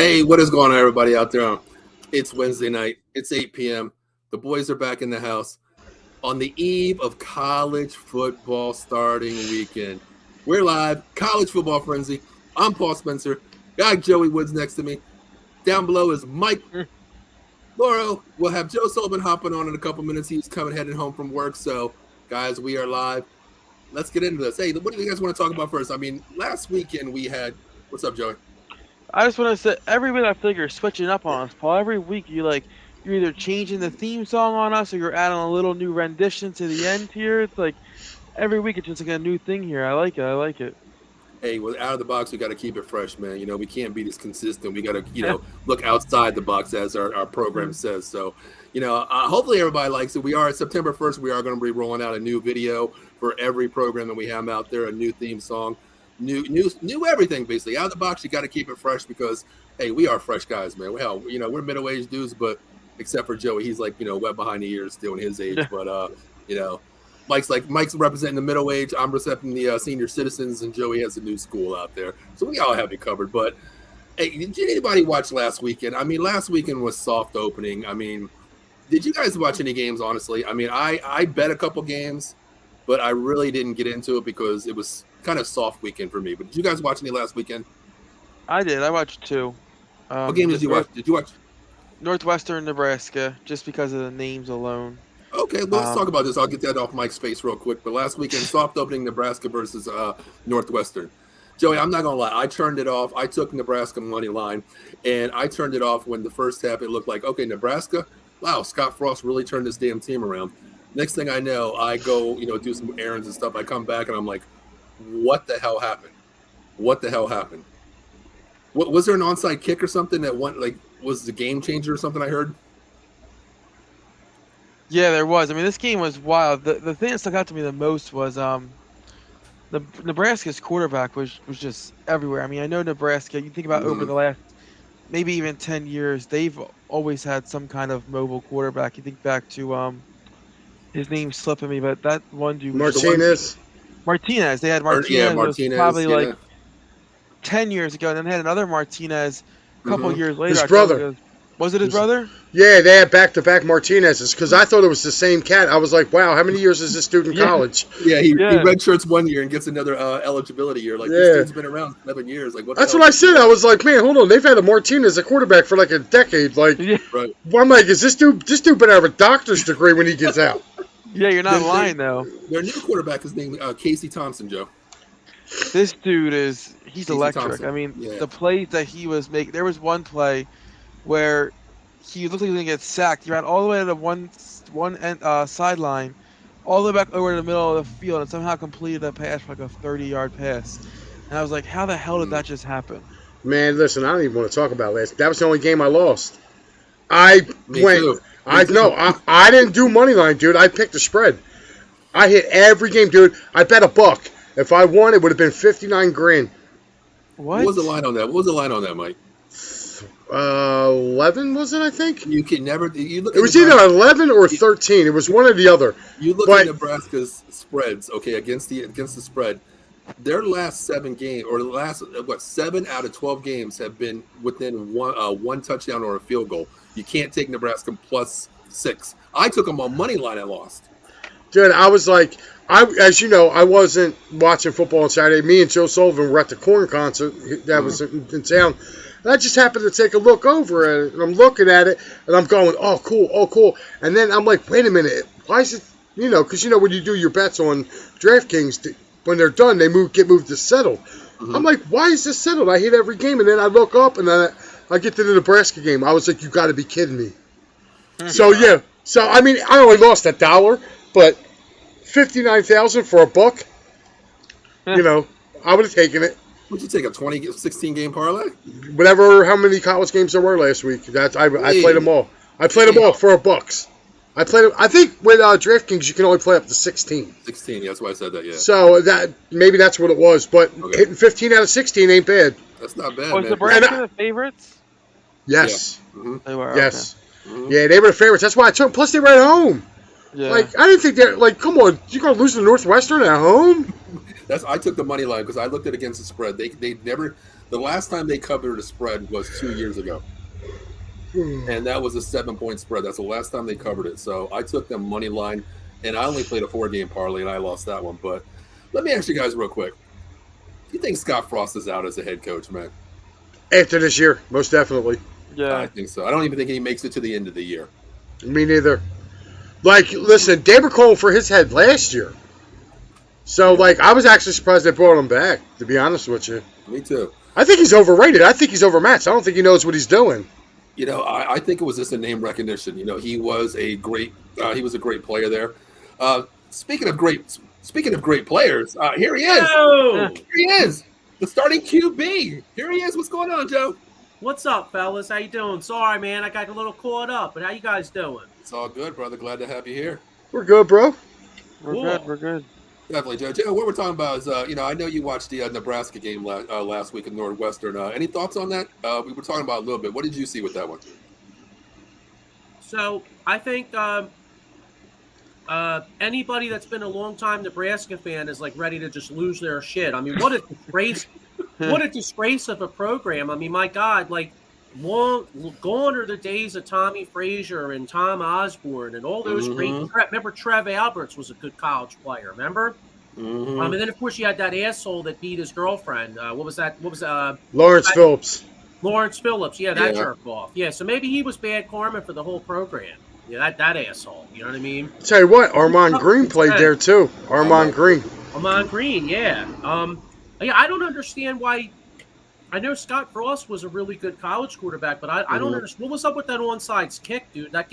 Hey, what is going on, everybody out there? It's Wednesday night. It's 8 p.m. The boys are back in the house on the eve of college football starting weekend. We're live, College Football Frenzy. I'm Paul Spencer. Got Joey Woods next to me. Down below is Mike Lauro. We'll have Joe Sullivan hopping on in a couple minutes. He's heading home from work. So, guys, we are live. Let's get into this. Hey, what do you guys want to talk about first? I mean, last weekend we had – what's up, Joey? I just want to say, every week I feel like you're switching up on us, Paul. Every week you're either changing the theme song on us or you're adding a little new rendition to the end here. It's like every week it's just like a new thing here. I like it. Hey, well, out of the box, we got to keep it fresh, man. You know, we can't be this consistent. We got to, look outside the box, as our program says. So, hopefully everybody likes it. We are September 1st. We are going to be rolling out a new video for every program that we have out there, a new theme song. New everything, basically. Out of the box, you got to keep it fresh because, hey, we are fresh guys, man. Well, we're middle-aged dudes, but except for Joey, he's like, wet behind the ears still in his age. But, Mike's representing the middle age. I'm representing the senior citizens, and Joey has a new school out there. So we all have it covered. But, hey, did anybody watch last weekend? I mean, last weekend was soft opening. I mean, did you guys watch any games, honestly? I mean, I bet a couple games, but I really didn't get into it because it was kind of soft weekend for me. But did you guys watch any last weekend? I did. I watched two. What game did you watch? Did you watch Northwestern, Nebraska, just because of the names alone? Okay, well, let's talk about this. I'll get that off Mike's face real quick. But last weekend, soft opening Nebraska versus Northwestern. Joey, I'm not going to lie. I turned it off. I took Nebraska money line, and I turned it off when the first half it looked like, okay, Nebraska, wow, Scott Frost really turned this damn team around. Next thing I know, I go, do some errands and stuff. I come back, and I'm like, what the hell happened? What was there an onside kick or something that was the game changer or something I heard? Yeah, there was. I mean, this game was wild. The thing that stuck out to me the most was the Nebraska's quarterback was just everywhere. I mean, I know Nebraska, you think about over the last maybe even 10 years, they've always had some kind of mobile quarterback. You think back to his name's slipping me, but that one dude Martinez. They had Martinez. Yeah, Martinez. Probably 10 years ago. And then they had another Martinez a couple years later. His brother. Was it his brother? Yeah, they had back-to-back Martinez's because I thought it was the same cat. I was like, wow, how many years is this dude in college? Yeah, he redshirts 1 year and gets another eligibility year. This dude's been around 7 years. That's what I said. I was like, man, hold on. They've had a Martinez, a quarterback, for a decade. Right. Well, I'm like, is this dude better have a doctor's degree when he gets out? Yeah, you're not lying, though. Their new quarterback is named Casey Thompson, Joe. This dude he's Casey electric. Thompson. I mean, the plays that he was making, there was one play where he looked like he was going to get sacked. He ran all the way to the one end, sideline, all the way back over to the middle of the field, and somehow completed a pass for a 30-yard pass. And I was like, how the hell did that just happen? Man, listen, I don't even want to talk about last. That was the only game I lost. I didn't do money line, dude. I picked the spread. I hit every game, dude. I bet $1. If I won, it would have been $59,000. What was the line on that? What was the line on that, Mike? 11 was it? I think. You can never. You look. It was either 11 or 13. It was one or the other. You look at Nebraska's spreads, okay, against the spread. Their last 7 games, or the last 7 out of 12 games, have been within one touchdown or a field goal. You can't take Nebraska +6. I took them on money line and lost. Dude, I was like, as you know, I wasn't watching football on Saturday. Me and Joe Sullivan were at the Korn concert that was in town. And I just happened to take a look over at it, and I'm looking at it, and I'm going, oh, cool. And then I'm like, wait a minute, why is it, because when you do your bets on DraftKings, when they're done, they get moved to settled. I'm like, why is this settled? I hit every game, and then I look up, and then I get to the Nebraska game. I was like, you got to be kidding me. So, yeah. So, I mean, I only lost $1, but $59,000 for $1, I would have taken it. Would you take a 16-game parlay? How many college games there were last week. I played them all. I played them all for $1. I think with DraftKings you can only play up to 16. 16, yeah, that's why I said that, yeah. So maybe that's what it was, but hitting 15 out of 16 ain't bad. That's not bad, was man. Nebraska the favorites? Yes. Yeah. Mm-hmm. They were. Yes. Okay. Mm-hmm. Yeah, they were the favorites. That's why I took. Plus, they were at home. Yeah. I didn't think they're come on, you're gonna lose to Northwestern at home? I took the money line because I looked at it against the spread. They never The last time they covered a spread was 2 years ago, and that was a 7-point spread. That's the last time they covered it. So I took them money line, and I only played a 4-game parlay, and I lost that one. But let me ask you guys real quick: do you think Scott Frost is out as a head coach, man? After this year, most definitely. Yeah. I think so. I don't even think he makes it to the end of the year. Me neither. Like, listen, David Cole for his head last year. So, like, I was actually surprised they brought him back, to be honest with you. Me too. I think he's overrated. I think he's overmatched. I don't think he knows what he's doing. You know, I think it was just a name recognition. You know, he was a great player there. Speaking of great players, here he is. Yo! Here he is, the starting QB. Here he is. What's going on, Joe? What's up, fellas? How you doing? Sorry, man, I got a little caught up. But how you guys doing? It's all good, brother. Glad to have you here. We're good, bro. We're Cool. good. We're good. Definitely, Joe. Joe, what we're talking about is, I know you watched the Nebraska game last week in Northwestern. Any thoughts on that? We were talking about it a little bit. What did you see with that one? So I think anybody that's been a long-time Nebraska fan is like ready to just lose their shit. I mean, what a disgrace! What a disgrace of a program. I mean, my God, like gone are the days of Tommy Frazier and Tom Osborne and all those great. Remember, Trev Alberts was a good college player. Remember? And then of course you had that asshole that beat his girlfriend. What was that? Lawrence Phillips. Lawrence Phillips. Yeah, that Yeah. jerk off. Yeah, so maybe he was bad karma for the whole program. Yeah, that asshole. You know what I mean? Tell you what, Armand Green played there too. Armand Green. Amon Green, yeah. Yeah, I don't understand why. I know Scott Frost was a really good college quarterback, but I don't understand what was up with that onside kick, dude. That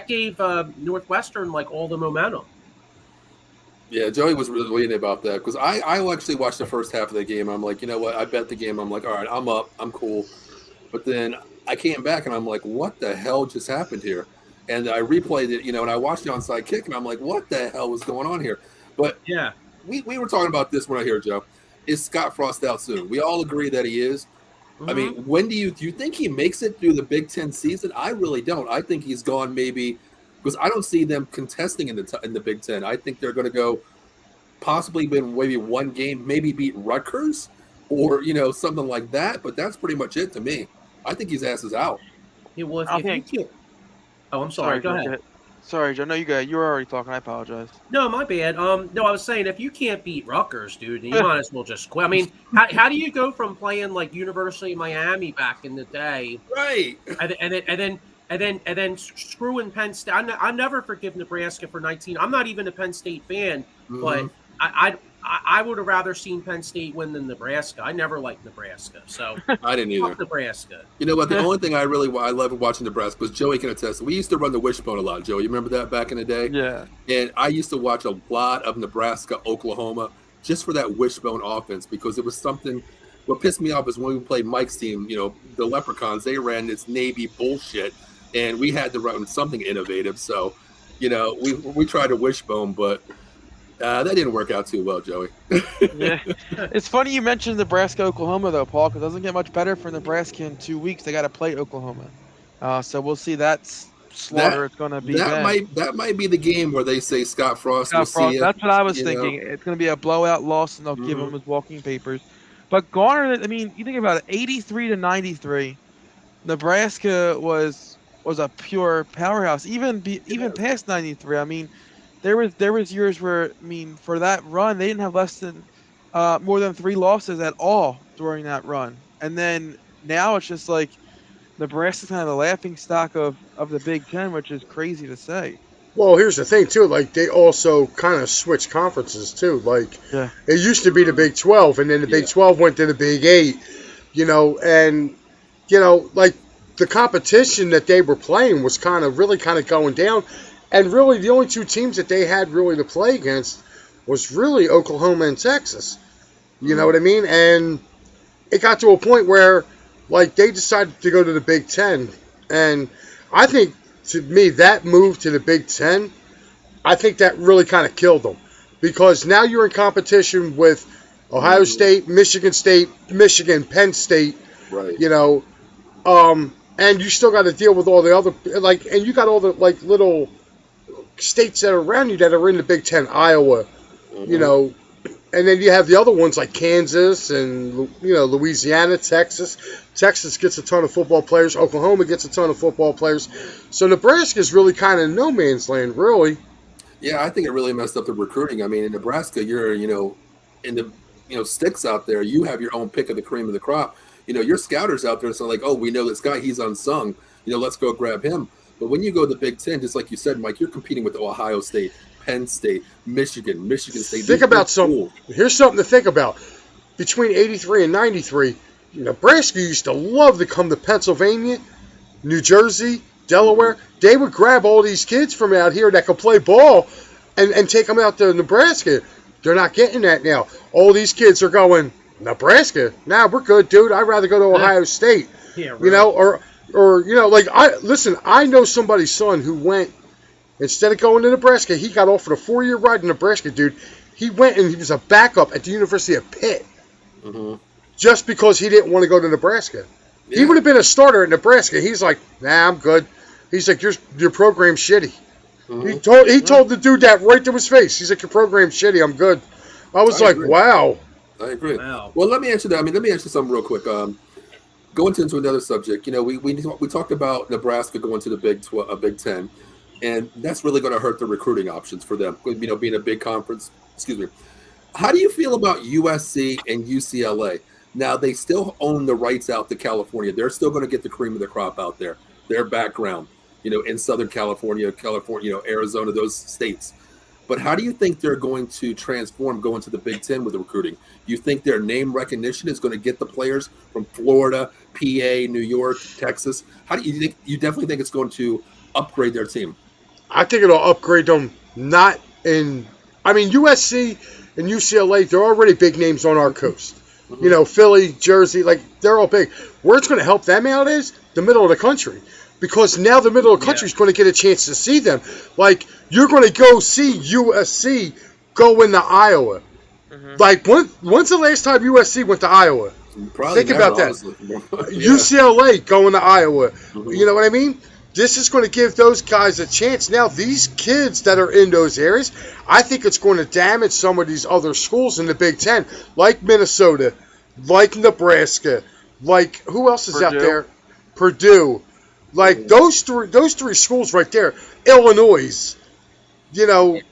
gave Northwestern like all the momentum. Yeah, Joey was really reading about that because I actually watched the first half of the game. I'm like, you know what? I bet the game. I'm like, all right, I'm up. I'm cool. But then I came back and I'm like, what the hell just happened here? And I replayed it, and I watched the onside kick and I'm like, what the hell was going on here? But Yeah. we were talking about this when I hear Joe. Is Scott Frost out soon? We all agree that he is. I mean, when do you think he makes it through the Big Ten season? I really don't. I think he's gone maybe because I don't see them contesting in the Big Ten. I think they're going to go possibly win maybe one game, maybe beat Rutgers or something like that. But that's pretty much it to me. I think his ass is out. It was. I If think- you can't- Oh, I'm sorry. Go ahead. Sorry, Joe. No, you were already talking. I apologize. No, my bad. No, I was saying if you can't beat Rutgers, dude, you might as well just quit. I mean, how do you go from playing like University of Miami back in the day, Right. and then screwing Penn State? I never forgive Nebraska for 19. I'm not even a Penn State fan, but I would have rather seen Penn State win than Nebraska. I never liked Nebraska, so I didn't either. fuck Nebraska. You know what? The only thing I love watching Nebraska was Joey can attest. We used to run the wishbone a lot, Joey. You remember that back in the day? Yeah. And I used to watch a lot of Nebraska, Oklahoma, just for that wishbone offense because it was something. What pissed me off is when we played Mike's team, the Leprechauns, they ran this Navy bullshit, and we had to run something innovative. So, we tried to wishbone, but that didn't work out too well, Joey. Yeah. It's funny you mentioned Nebraska, Oklahoma, though, Paul, because it doesn't get much better for Nebraska in 2 weeks. They got to play Oklahoma. So we'll see that slaughter it's going to be. That might be the game where they say Scott Frost. Scott Frost, that's what I was you thinking. It's going to be a blowout loss, and they'll give him his walking papers. But Garner, I mean, you think about it, 83-93. Nebraska was a pure powerhouse, even past 93. I mean, there was years where, I mean, for that run, they didn't have more than 3 losses at all during that run. And then now it's just like Nebraska's kind of the laughing stock of the Big Ten, which is crazy to say. Well, here's the thing, too. Like, they also kind of switched conferences, too. Like, it used to be the Big 12, and then the Big 12 went to the Big 8, and, like, the competition that they were playing was really going down. And really, the only 2 teams that they had really to play against was really Oklahoma and Texas. You know what I mean? And it got to a point where, like, they decided to go to the Big Ten. And I think, to me, that move to the Big Ten, I think that really kind of killed them. Because now you're in competition with Ohio State, Michigan, Penn State, right. And you still got to deal with all the other, like, and you got all the, like, little states that are around you that are in the Big Ten, Iowa, And then you have the other ones like Kansas and Louisiana, Texas. Texas gets a ton of football players. Oklahoma gets a ton of football players. So Nebraska is really kind of no man's land, really. Yeah, I think it really messed up the recruiting. I mean, in Nebraska, you're in the sticks out there. You have your own pick of the cream of the crop. Your scouters out there, so like, oh, we know this guy, he's unsung. Let's go grab him. But when you go to the Big Ten, just like you said, Mike, you're competing with Ohio State, Penn State, Michigan State. Think about something. Here's something to think about. Between 83 and 93, Nebraska used to love to come to Pennsylvania, New Jersey, Delaware. They would grab all these kids from out here that could play ball and take them out to Nebraska. They're not getting that now. All these kids are going, Nebraska? Nah, we're good, dude. I'd rather go to Ohio State. Yeah, right. I know somebody's son who went, instead of going to Nebraska, he got offered a 4-year ride to Nebraska, dude. He went and he was a backup at the University of Pitt just because he didn't want to go to Nebraska. Yeah. He would have been a starter at Nebraska. He's like, nah, I'm good. He's like, your program's shitty. He told the dude that right to his face. He's like, your program's shitty. I'm good. I agree. Wow. I agree. Wow. Well, let me answer that. Let me answer something real quick. Going into another subject, we talked about Nebraska going to the Big Ten, and that's really going to hurt the recruiting options for them. Being a big conference. Excuse me. How do you feel about USC and UCLA? Now they still own the rights out to California. They're still going to get the cream of the crop out there. Their background, in Southern California, Arizona, those states. But how do you think they're going to transform going to the Big Ten with the recruiting? You think their name recognition is going to get the players from Florida, PA, New York, Texas? How do you think? You definitely think it's going to upgrade their team? I think it'll upgrade them. USC and UCLA, they're already big names on our coast. Philly, Jersey, they're all big. Where it's going to help them out is the middle of the country. Because now the middle of the country is going to get a chance to see them. You're going to go see USC go into Iowa. When's the last time USC went to Iowa? Probably Think about that. UCLA going to Iowa. You know what I mean? This is going to give those guys a chance. Now, these kids that are in those areas, I think it's going to damage some of these other schools in the Big Ten, like Minnesota, like Nebraska, who else is out there? Purdue. Those three schools right there, Illinois,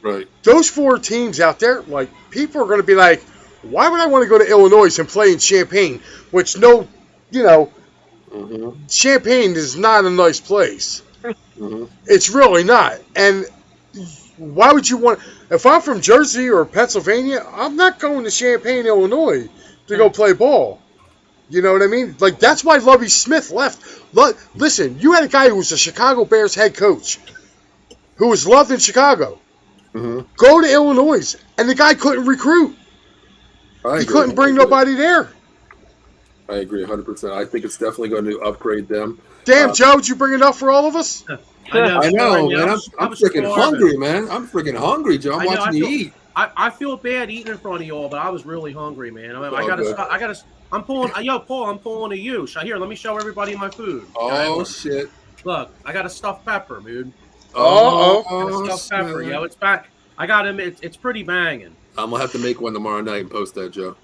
right. Those 4 teams out there, people are going to be like, why would I want to go to Illinois and play in Champaign, which Champaign is not a nice place. It's really not. And why would you want, if I'm from Jersey or Pennsylvania, I'm not going to Champaign, Illinois to go play ball. You know what I mean? That's why Lovie Smith left. Listen, you had a guy who was the Chicago Bears head coach who was loved in Chicago. Go to Illinois, and the guy couldn't recruit. He couldn't bring nobody there. I agree 100%. I think it's definitely going to upgrade them. Damn, Joe, did you bring enough for all of us? I know, man. I'm freaking hungry, man. I'm freaking hungry, Joe. I'm watching you eat. I feel bad eating in front of you all, but I was really hungry, man. I gotta. I'm pulling. Paul, I'm pulling to you. Here, let me show everybody my food. Oh shit! Look, I got a stuffed pepper, dude. Stuffed pepper. Yo, it's back. I got him. It's pretty banging. I'm gonna have to make one tomorrow night and post that, Joe.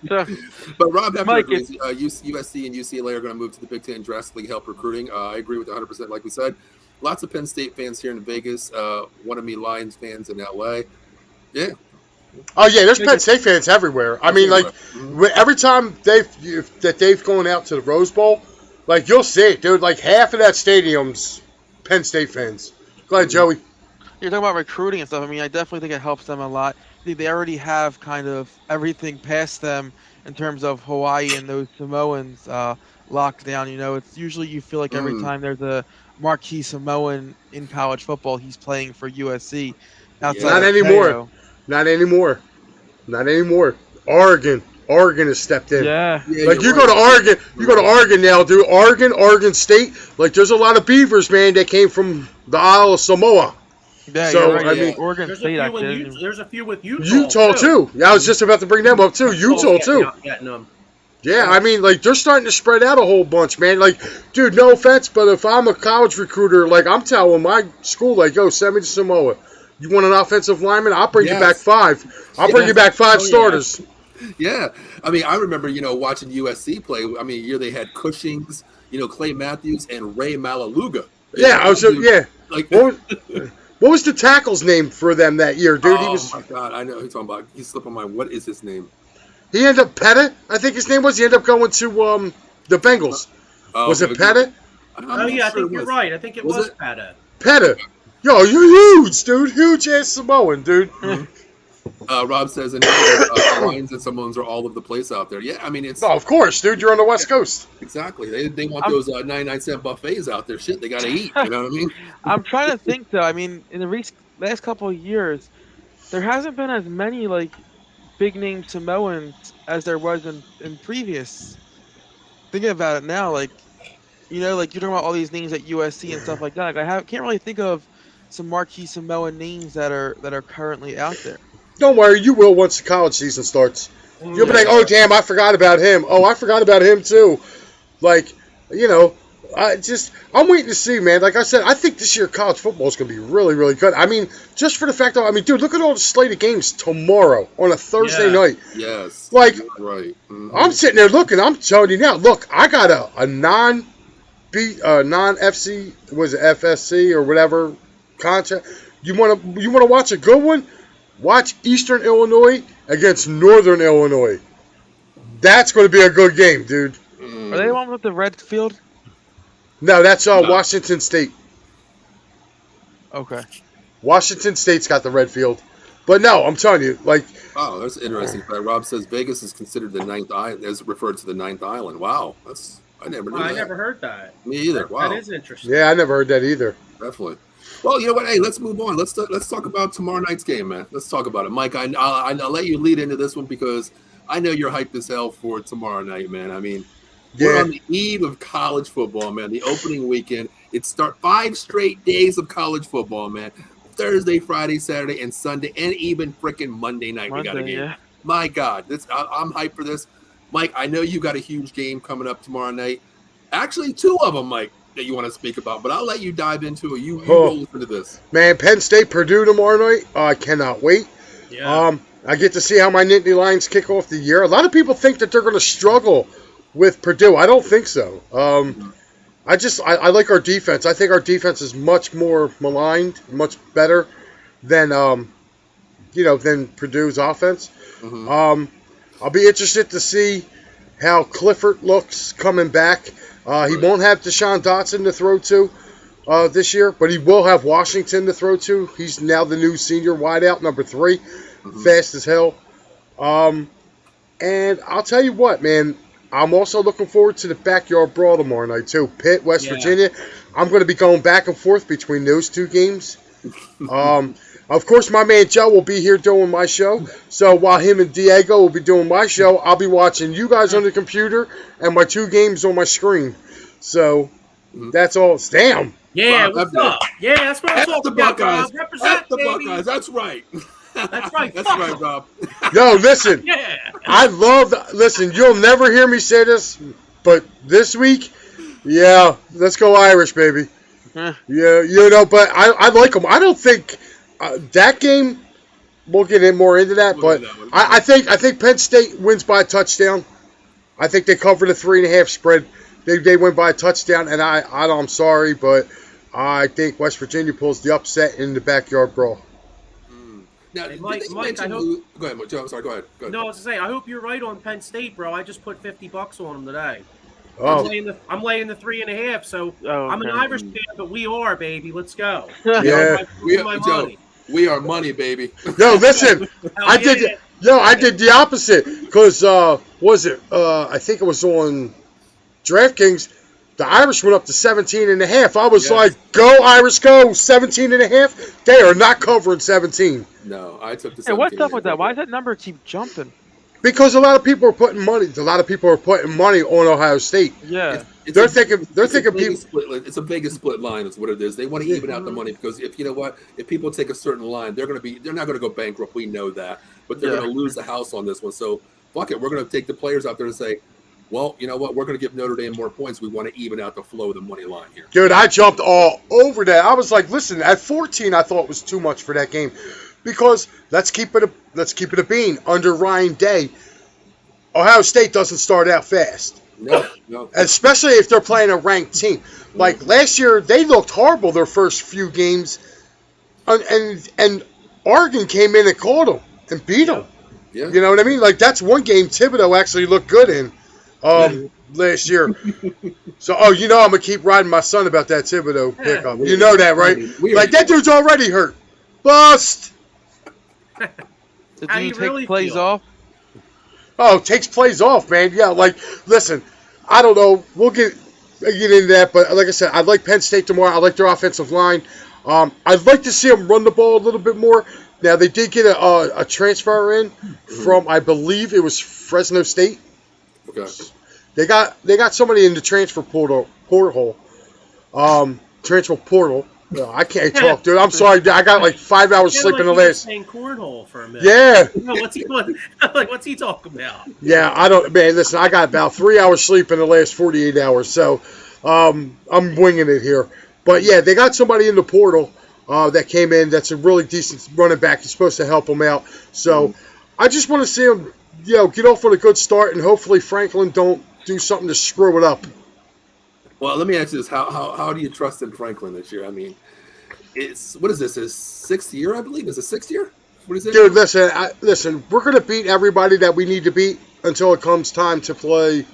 But Rob, USC and UCLA are going to move to the Big Ten, drastically help recruiting. I agree with 100%. Like we said, lots of Penn State fans here in Vegas. One of me Lions fans in LA. Yeah. Oh yeah, there's Penn State fans everywhere. Every time they've gone out to the Rose Bowl, you'll see it, dude. Half of that stadium's Penn State fans. Go ahead, Joey. You're talking about recruiting and stuff. I definitely think it helps them a lot. They already have kind of everything past them in terms of Hawaii and those Samoans locked down. It's usually you feel like every time there's a marquee Samoan in college football, he's playing for USC. Not anymore. Not anymore. Oregon has stepped in. Yeah. You go to Oregon now, dude. Oregon State. There's a lot of Beavers, man, that came from the Isle of Samoa. Yeah, so right, Oregon State. There's a few with Utah. Utah too. Yeah, I was just about to bring them up too. Utah too. Yeah, they're starting to spread out a whole bunch, man. Dude, no offense, but if I'm a college recruiter, I'm telling my school, yo, send me to Samoa. You want an offensive lineman? I'll bring you Yes. back 5. I'll bring you back 5 Oh, yeah. starters. Yeah, I mean, I remember, watching USC play. I mean, a year they had Cushings, Clay Matthews, and Ray Malaluga. Yeah, Like, What was the tackle's name for them that year, dude? oh He was. my God, I know who you're talking about. He's slipping my mind. What is his name? He ended up Pettit. I think his name was. He ended up going to the Bengals. Was it Pettit? Oh yeah, I think you're right. I think it was Petta. Pettit. Yo, you're huge, dude. Huge ass Samoan, dude. Rob says, and Lions and Samoans are all over the place out there. Yeah, I mean, it's Oh, of course, dude. You're on the West Coast. exactly. They want those 99-cent buffets out there. Shit, they got to eat. You know what I mean? I'm trying to think though. I mean, in the last couple of years, there hasn't been as many like big name Samoans as there was in previous. Thinking about it now, like like you're talking about all these names at USC and stuff like that. Like can't really think of some marquee Samoan names that are currently out there. Don't worry, you will once the college season starts. You'll be like, oh, damn, I forgot about him. Oh, I forgot about him, too. Like, I'm waiting to see, man. Like I said, I think this year college football is going to be really, really good. I mean, just for the fact that, dude, look at all the slate of games tomorrow on a Thursday night. Yes. Like, right. Mm-hmm. I'm sitting there looking. I'm telling you now, look, I got a non-FC, was it FSC or whatever contract. You want to watch a good one? Watch Eastern Illinois against Northern Illinois. That's going to be a good game, dude. Are they the one with the red field? No, that's Washington State. Okay. Washington State's got the red field. But no, I'm telling you, like... Oh, that's interesting. Rob says Vegas is considered the ninth island, as referred to the ninth island. Wow. I never knew that. I never heard that. Me either. Wow. That is interesting. Yeah, I never heard that either. Definitely. Well, you know what? Hey, let's move on. Let's talk about tomorrow night's game, man. Let's talk about it, Mike. I'll let you lead into this one because I know you're hyped as hell for tomorrow night, man. I mean, we're on the eve of college football, man. The opening weekend. It's 5 straight days of college football, man. Thursday, Friday, Saturday, and Sunday, and even freaking Monday night. We got a game. Yeah. My God, I'm hyped for this, Mike. I know you got a huge game coming up tomorrow night. Actually, 2 of them, Mike, that you want to speak about, but I'll let you dive into it. You roll into this. Man, Penn State, Purdue tomorrow night. I cannot wait. Yeah. I get to see how my Nittany Lions kick off the year. A lot of people think that they're going to struggle with Purdue. I don't think so. I like our defense. I think our defense is much more maligned, much better than than Purdue's offense. Mm-hmm. I'll be interested to see how Clifford looks coming back. He won't have Deshaun Dotson to throw to this year, but he will have Washington to throw to. He's now the new senior wideout, number 3, fast as hell. And I'll tell you what, man, I'm also looking forward to the backyard brawl tomorrow night, too. Pitt, West Virginia. I'm going to be going back and forth between those 2 games. Of course, my man Joe will be here doing my show. So while him and Diego will be doing my show, I'll be watching you guys on the computer and my 2 games on my screen. So that's all. Damn. Yeah, Rob, what's up? Yeah, that's what I'm That's the talking about, Buckeyes. Rob. Represent, That's the baby. Buckeyes. That's right. That's right. That's Fuck right, 'em. Rob. Yo, listen. Yeah. I love. Listen, you'll never hear me say this, but this week, yeah, let's go Irish, baby. Huh. Yeah, but I like them. I don't think that game. We'll get in more into that, but I think Penn State wins by a touchdown. I think they cover the 3.5 spread. They win by a touchdown, and I'm sorry, but I think West Virginia pulls the upset in the backyard brawl. Now, Hey, did Mike, they Mike, mention I who- Go ahead, Joe. I'm sorry. Go ahead. No, I was to say, I hope you're right on Penn State, bro. I just put $50 on them today. Oh, I'm laying the 3.5. So Oh, I'm an okay. Irish fan, but we are, baby. Let's go. Yeah. My Joe, money. we are money, baby. yo, listen, Hell I yeah. did the opposite because was it? I think it was on DraftKings. The Irish went up to 17.5. I was Yes. like, go Irish, go 17.5. They are not covering 17 No, I took the. Hey, what's 17. up with that? Why does that number keep jumping? because a lot of people are putting money. A lot of people are putting money on Ohio State. Yeah. They're thinking it's a people. Vegas split. It's a Vegas split line. Is what it is. They want to even out the money because if you know what, if people take a certain line, they're not going to go bankrupt. We know that, but they're Yeah. going to lose the house on this one. So fuck it, we're going to take the players out there and say, well, you know what? We're going to give Notre Dame more points. We want to even out the flow of the money line here. Dude, I jumped all over that. I was like, listen, at 14, I thought it was too much for that game, because let's keep it a bean. Under Ryan Day, Ohio State doesn't start out fast. No. Especially if they're playing a ranked team. Like last year, they looked horrible their first few games, and Oregon came in and caught them and beat them. Yeah. You know what I mean? Like that's one game Thibodeau actually looked good in last year. So, I'm gonna keep riding my son about that Thibodeau pickup. You know that, right? Like that dude's already hurt. Bust. So How do do you you take really plays feel? off? Oh, takes plays off, man. Yeah, like, listen, I don't know. We'll get into that, but like I said, I like Penn State tomorrow. I like their offensive line. I'd like to see them run the ball a little bit more. Now, they did get a transfer in from, I believe it was Fresno State. Okay. They got somebody in the transfer portal. Transfer portal. No, I can't talk, dude. I'm sorry. I got like 5 hours sleep in the last. Saying cornhole for a minute. Yeah. What's he talking about? Yeah, I don't, man, listen, I got about 3 hours sleep in the last 48 hours, so I'm winging it here. But yeah, they got somebody in the portal that came in that's a really decent running back. He's supposed to help them out. So I just want to see him, get off on a good start, and hopefully Franklin don't do something to screw it up. Well, let me ask you this: How do you trust in Franklin this year? I mean, what is this? His 6th year, I believe. Is it 6th year? What is it? Dude, listen. We're gonna beat everybody that we need to beat until it comes time to play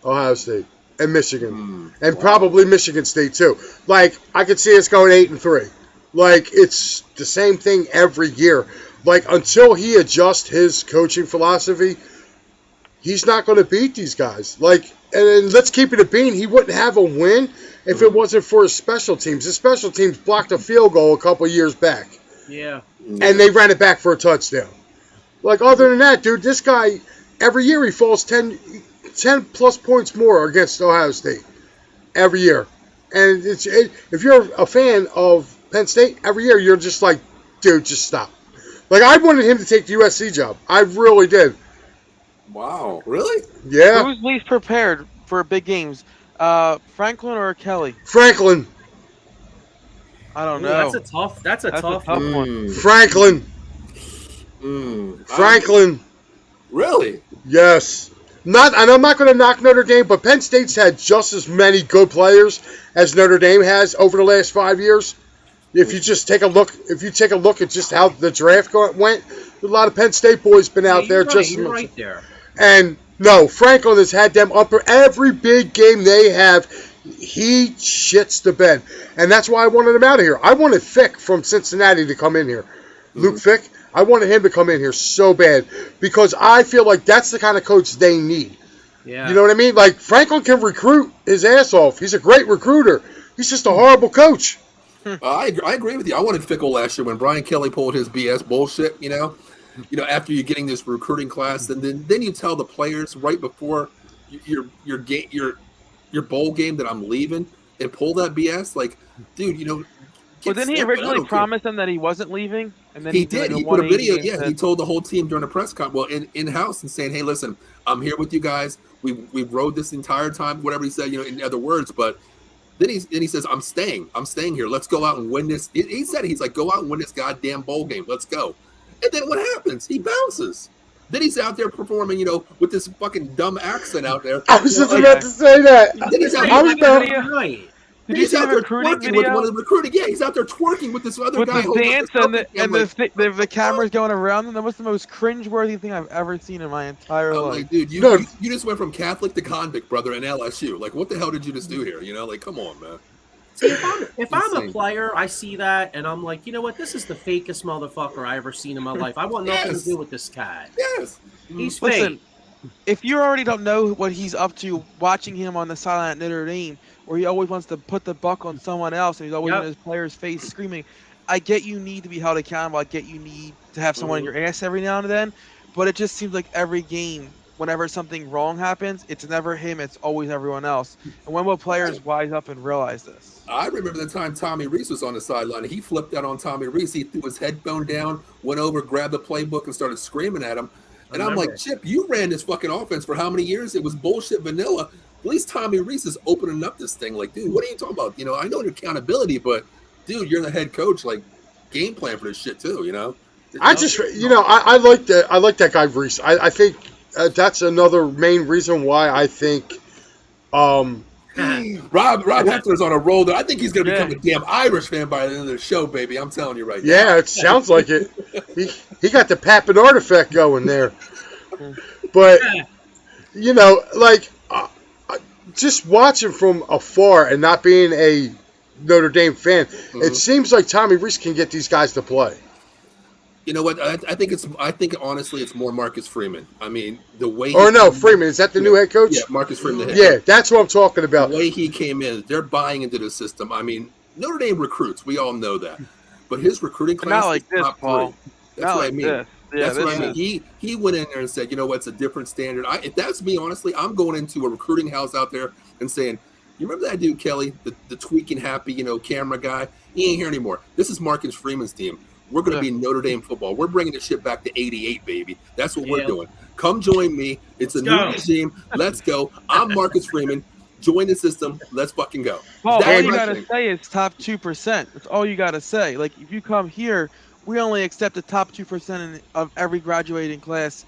Ohio State and Michigan, and probably Michigan State too. Like I could see us going 8-3. Like it's the same thing every year. Like until he adjusts his coaching philosophy, he's not going to beat these guys. Like, and let's keep it a bean. He wouldn't have a win if it wasn't for his special teams. His special teams blocked a field goal a couple years back. Yeah. And they ran it back for a touchdown. Like, other than that, dude, this guy, every year he falls 10 plus points more against Ohio State. Every year. And if you're a fan of Penn State, every year you're just like, dude, just stop. Like, I wanted him to take the USC job. I really did. Wow, really? Yeah. Who's least prepared for big games? Franklin or Kelly? Franklin. I don't Ooh, know. That's a tough one. one. Franklin. Franklin. Really? Yes. And I'm not going to knock Notre Dame, but Penn State's had just as many good players as Notre Dame has over the last 5 years. If you just take a look, at just how the draft went, a lot of Penn State boys been out there just as much. You're right there. And no, Franklin has had them up for every big game they have. He shits the bed, and that's why I wanted him out of here. I wanted Fick from Cincinnati to come in here. Luke Fick. I wanted him to come in here so bad because I feel like that's the kind of coach they need. Yeah. You know what I mean? Like Franklin can recruit his ass off. He's a great recruiter. He's just a horrible coach. I agree with you. I wanted Fickle last year when Brian Kelly pulled his BS bullshit. After you're getting this recruiting class, and then you tell the players right before your bowl game that I'm leaving, and pull that BS. Like, dude, Well, didn't he originally promise them that he wasn't leaving? And then he did. Like He put a video. and Yeah, said, he told the whole team during a press conference, in house, and saying, "Hey, listen, I'm here with you guys. We rode this entire time." Whatever he said, in other words. But then he says, "I'm staying. I'm staying here. Let's go out and win this." He said, "He's like, go out and win this goddamn bowl game. Let's go." And then what happens? He bounces. Then he's out there performing, with this fucking dumb accent out there. I was just about to say that. Then he's out I was about, Right. Did you see the recruiting twerking video? with one of the recruiting. Yeah, he's out there twerking with this other With guy. the holding up dance his and trophy. I'm like, the cameras going around them, that was the most cringeworthy thing I've ever seen in my entire I'm life. like, dude, you just went from Catholic to convict, brother, in LSU. Like, what the hell did you just do here? Like, come on, man. See, if I'm a Insane. player, I see that, and I'm like, you know what? This is the fakest motherfucker I ever seen in my life. I want nothing Yes. to do with this cat. Yes. He's Listen, fake. if you already don't know what he's up to, watching him on the sideline at Notre Dame, where he always wants to put the buck on someone else, and he's always Yep. in his player's face screaming, I get you need to be held accountable. I get you need to have someone in your ass every now and then, but it just seems like every game, whenever something wrong happens, it's never him, it's always everyone else. And when will players wise up and realize this? I remember the time Tommy Reese was on the sideline. He flipped out on Tommy Reese. He threw his headphone down, went over, grabbed the playbook, and started screaming at him. And I'm like, Chip, you ran this fucking offense for how many years? It was bullshit vanilla. At least Tommy Reese is opening up this thing. Like, dude, what are you talking about? I know your accountability, but dude, you're the head coach. Like, game plan for this shit too. I just, I like that. I like that guy Reese. I think that's another main reason why I think. Rob Heffler's on a roll. That I think he's gonna become a damn Irish fan by the end of the show, baby. I'm telling you right now. Yeah, it sounds like it. He got the Papin artifact going there. But like just watching from afar and not being a Notre Dame fan, it seems like Tommy Reese can get these guys to play. You know what? I think honestly, it's more Marcus Freeman. I mean, the way. Freeman, is that the new head coach? Yeah, Marcus Freeman. Yeah, that's what I'm talking about. The way he came in, they're buying into the system. I mean, Notre Dame recruits. We all know that, but his recruiting class not like is this, top Paul. three. That's what I mean. Yeah, that's what I mean. He went in there and said, you know what? It's a different standard. If that's me, honestly, I'm going into a recruiting house out there and saying, you remember that dude Kelly, the tweaking happy, camera guy? He ain't here anymore. This is Marcus Freeman's team. We're going to be Notre Dame football. We're bringing the shit back to 88, baby. That's what we're doing. Come join me. It's a new regime. Let's go. I'm Marcus Freeman. Join the system. Let's fucking go. Paul, all you got to say is top 2%. That's all you got to say. Like, if you come here, we only accept the top 2% of every graduating class.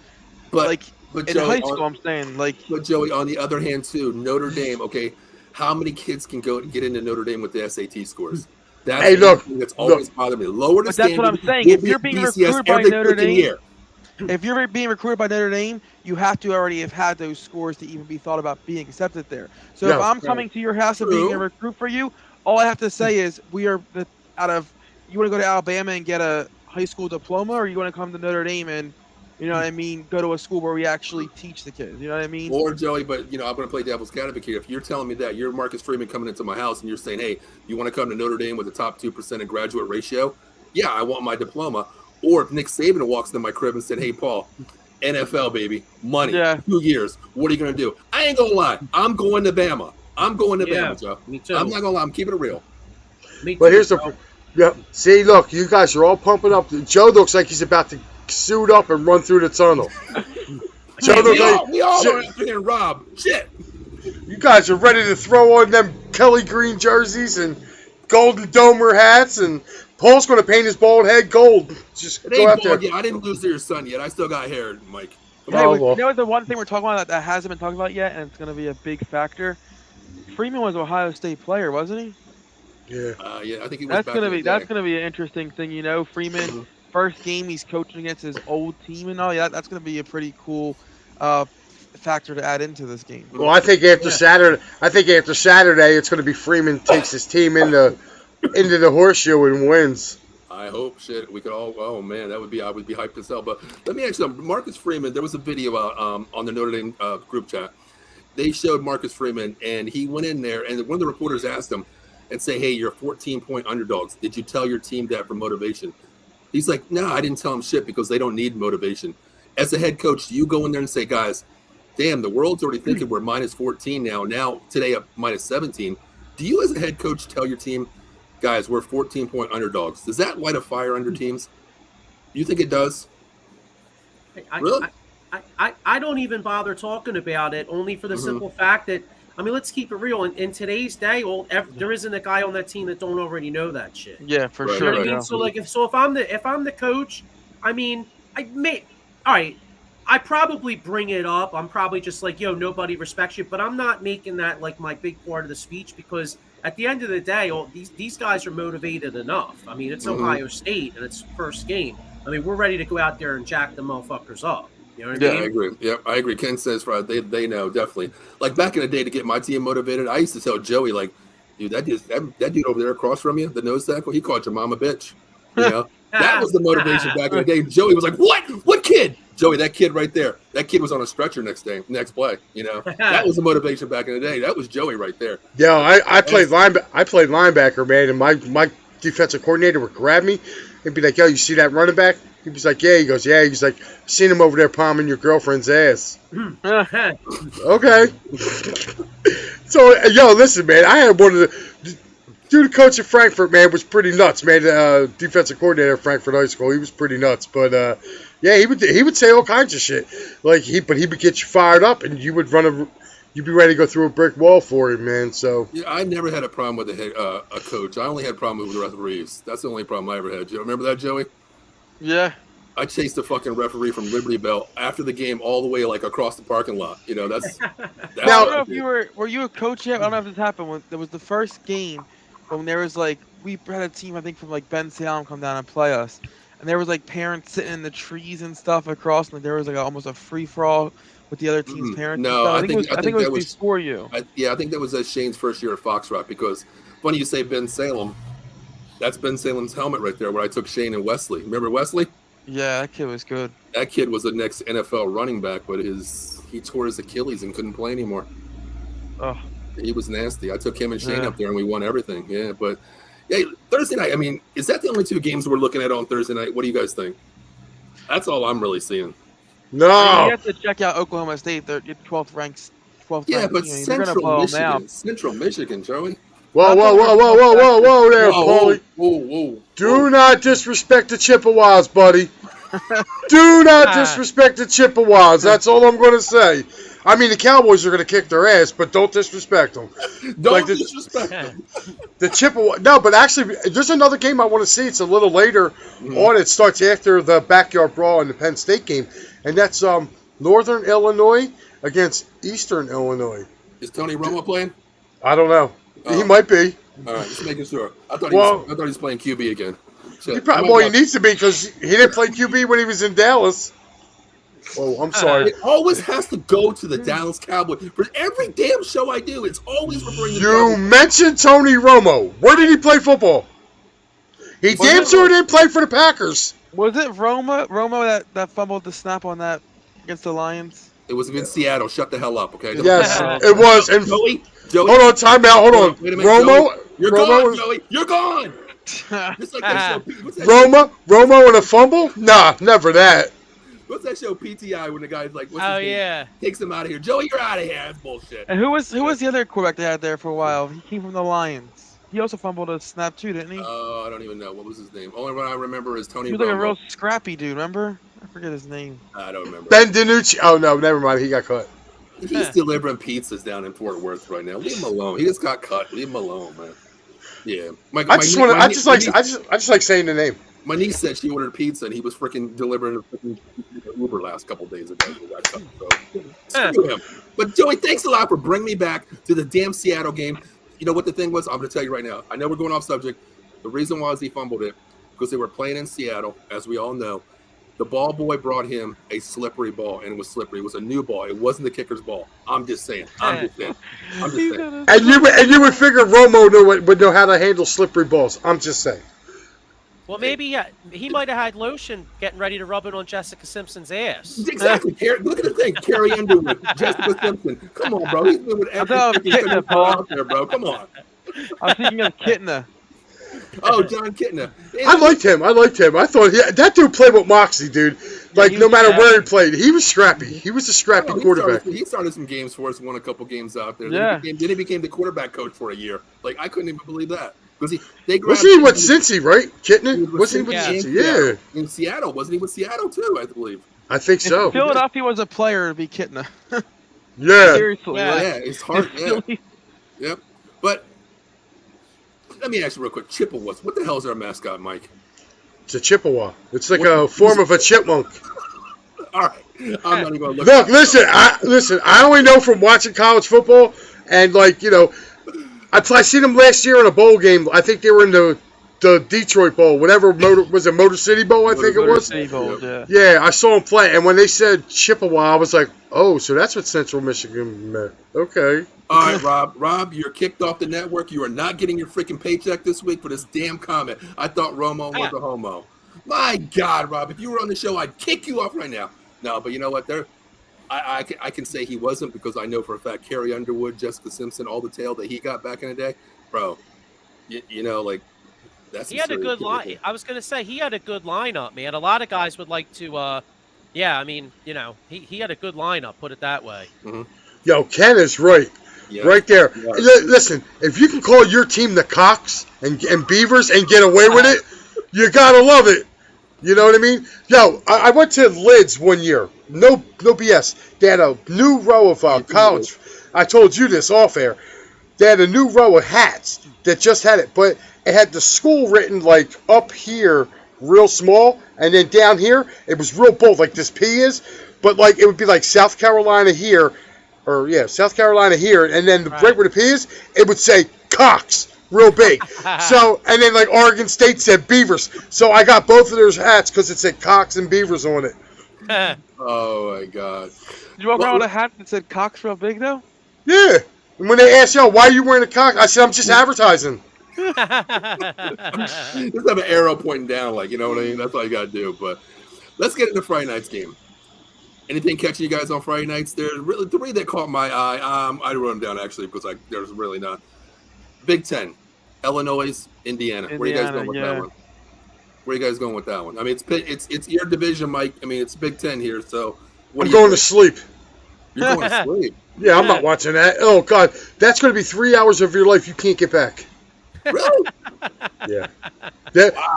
But in Joey, high school, I'm saying. But, Joey, on the other hand, too, Notre Dame, okay, how many kids can get into Notre Dame with the SAT scores? That's always bothered me. Lower the standard. That's what I'm saying. If you're being recruited by Notre Dame, you have to already have had those scores to even be thought about being accepted there. So if I'm coming to your house and being a recruit for you, all I have to say is you want to go to Alabama and get a high school diploma, or you want to come to Notre Dame and go to a school where we actually teach the kids. You know what I mean? Or Joey, but I'm going to play devil's advocate here. If you're telling me that you're Marcus Freeman coming into my house and you're saying, hey, you want to come to Notre Dame with the top 2% in graduate ratio? Yeah, I want my diploma. Or if Nick Saban walks into my crib and said, hey, Paul, NFL, baby, money, 2 years. What are you going to do? I ain't going to lie. I'm going to Bama. I'm going to Bama, Joe. Me too. I'm not going to lie. I'm keeping it real. Me too, but here's see, look, you guys are all pumping up. Joe looks like he's about to suit up and run through the tunnel. We all are freaking Rob. Shit. You guys are ready to throw on them Kelly Green jerseys and golden domer hats, and Paul's going to paint his bald head gold. Just go out there. I didn't lose to your son yet. I still got hair, Mike. Hey, you know the one thing we're talking about that hasn't been talked about yet, and it's going to be a big factor? Freeman was an Ohio State player, wasn't he? Yeah. I think he was. That's gonna be an interesting thing, Freeman. First game he's coaching against his old team and all. Yeah, that's going to be a pretty cool factor to add into this game. Well, I think after Saturday, it's going to be Freeman takes his team into the horseshoe and wins. I hope we could all. Oh man, I would be hyped as hell. But let me ask you something. Marcus Freeman. There was a video on the Notre Dame group chat. They showed Marcus Freeman, and he went in there, and one of the reporters asked him and say, "Hey, you're 14-point underdogs. Did you tell your team that for motivation?" He's like, no, I didn't tell them shit because they don't need motivation. As a head coach, you go in there and say, guys, damn, the world's already thinking we're minus 14 now. Now, today, up minus 17. Do you, as a head coach, tell your team, guys, we're 14-point underdogs? Does that light a fire under teams? You think it does? Really? I don't even bother talking about it, only for the simple fact that, let's keep it real. In today's day, there isn't a guy on that team that don't already know that shit. Yeah, for sure. You know what I mean? So if I'm the coach, all right, I probably bring it up. I'm probably just like, nobody respects you, but I'm not making that like my big part of the speech, because at the end of the day, these guys are motivated enough. It's Ohio State and it's first game. We're ready to go out there and jack the motherfuckers up. You know what I mean? I agree. Yeah, I agree. Ken says they know, definitely. Like back in the day, to get my team motivated, I used to tell Joey, like, dude, that dude over there across from you, the nose tackle, he called your mom a bitch. That was the motivation back in the day. Joey was like, what kid? Joey, that kid right there. That kid was on a stretcher next play. That was the motivation back in the day. That was Joey right there. Yeah, I played linebacker, man, and my defensive coordinator would grab me and be like, yo, you see that running back? He was like, yeah. He goes, yeah. He's like, seen him over there palming your girlfriend's ass. Okay. So, listen, man, I had one of the Dude, the coach at Frankfurt, man, was pretty nuts, man. Defensive coordinator at Frankfurt High School, he was pretty nuts. But yeah, he would say all kinds of shit. Like he would get you fired up, and you'd be ready to go through a brick wall for him, man. So Yeah, I never had a problem with a coach. I only had a problem with the referees. That's the only problem I ever had. Do you remember that, Joey? Yeah. I chased the fucking referee from Liberty Bell after the game all the way like across the parking lot. You know, that's I Now- don't know if were you a coach yet? I don't know if this happened when there was the first game when there was like we had a team I think from like Ben Salem come down and play us, and there was like parents sitting in the trees and stuff across, and there was like almost a free for all with the other team's parents. No, and stuff. I think it was that was- before you. I think that was Shane's first year at Fox Rock because funny you say Ben Salem. That's Ben Salem's helmet right there where I took Shane and Wesley. Remember Wesley? Yeah, that kid was good. That kid was the next NFL running back, but he tore his Achilles and couldn't play anymore. Oh. He was nasty. I took him and Shane Yeah. up there and we won everything. Yeah, but yeah, Thursday night. I mean, is that the only two games we're looking at on Thursday night? What do you guys think? That's all I'm really seeing. You no, have to check out Oklahoma State. They're 12th ranked. 12th Yeah, ranked but team. They're gonna blow them out. Central Michigan, Joey. whoa there, Whoa, Paulie. whoa. Do not disrespect the Chippewas, buddy. Do not disrespect the Chippewas. That's all I'm going to say. I mean, the Cowboys are going to kick their ass, but don't disrespect them. Don't like the- disrespect them. The Chippewa. No, but actually, there's another game I want to see. It's a little later on. It starts after the backyard brawl in the Penn State game, and that's Northern Illinois against Eastern Illinois. Is Tony Romo playing? I don't know. He Oh. might be. All right, just making sure. I thought Well- he was playing QB again. Shit. He probably, well, he needs to be because he didn't play QB when he was in Dallas. Oh, I'm sorry. It always has to go to the Dallas Cowboys. For every damn show I do, it's always referring to the You Cowboys. mentioned Tony Romo. Where did he play football? He Was damn it- sure didn't play for the Packers. Was it Romo that fumbled the snap on that against the Lions? It was against Seattle. Shut the hell up, okay? Yes, Yeah. it was. And Joey, hold on, time out. Hold on. Wait a minute, Romo, Joey. You're Romo, gone, Joey. You're gone. Just like that show. What's that show? Romo and a fumble? Nah, never that. What's that show? PTI when the guy's like, what's Oh his name? yeah. Takes him out of here. Joey, you're out of here. That's bullshit. And who was the other quarterback they had there for a while? He came from the Lions. He also fumbled a snap too, didn't he? I don't even know. What was his name? Only one I remember is Tony He was like a Romo. real scrappy dude. Remember? I forget his name. I don't remember. Ben DiNucci. Oh, no, never mind. He got cut. He's delivering pizzas down in Fort Worth right now. Leave him alone. He just got cut. Leave him alone, man. Yeah. I just like saying the name. My niece said she ordered pizza and he was freaking delivering a freaking Uber last couple days ago. He got cut, so screw him. But Joey, thanks a lot for bringing me back to the damn Seattle game. You know what the thing was? I'm going to tell you right now. I know we're going off subject. The reason why is he fumbled it because they were playing in Seattle, as we all know. The ball boy brought him a slippery ball, and it was slippery. It was a new ball. It wasn't the kicker's ball. I'm just saying. And you would figure Romo would know how to handle slippery balls. I'm just saying. Well, maybe he might have had lotion getting ready to rub it on Jessica Simpson's ass. Exactly. Look at the thing. Carrie Underwood, Jessica Simpson. Come on, bro. He's been with every thought it was Kitna, Paul. out there, bro. Come on. I was thinking of Kitna. Oh, John Kitna. I liked him. I thought that dude played with moxie, dude. Like, he no was matter scrappy. where he played, he was scrappy. He was a scrappy He quarterback. He started some games for us, won a couple games out there. Yeah. Then he became the quarterback coach for a year. Like, I couldn't even believe that. Because they grabbed Wasn't he him with and- Cincy, right? he Kitna? was Wasn't he with Yeah. Cincy? Yeah, In Seattle. Wasn't he with Seattle, too, I believe? I think so. Philadelphia was a player to be Kitna. Yeah. Seriously. Yeah. like, Yeah, it's hard. Yeah. Yep. But let me ask you real quick. Chippewas. What the hell is our mascot, Mike? It's a Chippewa. It's like a form of a chipmunk. All right. I'm not even going to look. Look, listen. I only know from watching college football, and I seen them last year in a bowl game. I think they were in the Detroit Bowl, whatever was it, Motor City Bowl? I think it Motor was. City Bowl, yeah. Yeah, I saw them play, and when they said Chippewa, I was like, oh, so that's what Central Michigan meant. Okay. All right, Rob. Rob, you're kicked off the network. You are not getting your freaking paycheck this week for this damn comment. I thought Romo was a homo. My God, Rob, if you were on the show, I'd kick you off right now. No, but you know what? I can say he wasn't because I know for a fact Carrie Underwood, Jessica Simpson, all the tail that he got back in the day, bro. You know, like that's. He had a good line. I was gonna say he had a good lineup, man. A lot of guys would like to. Yeah, I mean, he had a good lineup. Put it that way. Yo, Ken is right. Yeah. Right there. Yeah. Listen, if you can call your team the Cocks and Beavers and get away with it, you gotta love it. You know what I mean? Yo, I went to Lids one year. No BS. They had a new row of college. I told you this off air. They had a new row of hats that just had it, but it had the school written like up here, real small, and then down here it was real bold, like this P is. But like it would be like South Carolina here, South Carolina here, and then right where the P is, it would say Cox, real big. So, and then like Oregon State said Beavers. So I got both of those hats because it said Cox and Beavers on it. Oh my God! Did you walk around with a hat that said Cox real big though? Yeah. And when they asked, yo, why are you wearing a Cox? I said, I'm just advertising. Just have an arrow pointing down, like, you know what I mean? That's all you got to do. But let's get into Friday night's game. Anything catching you guys on Friday nights? There's really three that caught my eye. I wrote them down, actually, because there's really not. Big Ten, Illinois, Indiana. Where are you guys going with that one? Where are you guys going with that one? I mean, it's your division, Mike. I mean, it's Big Ten here, so I'm going to sleep. You're going to sleep? Yeah, I'm not watching that. Oh, God. That's going to be 3 hours of your life you can't get back. Really? Yeah.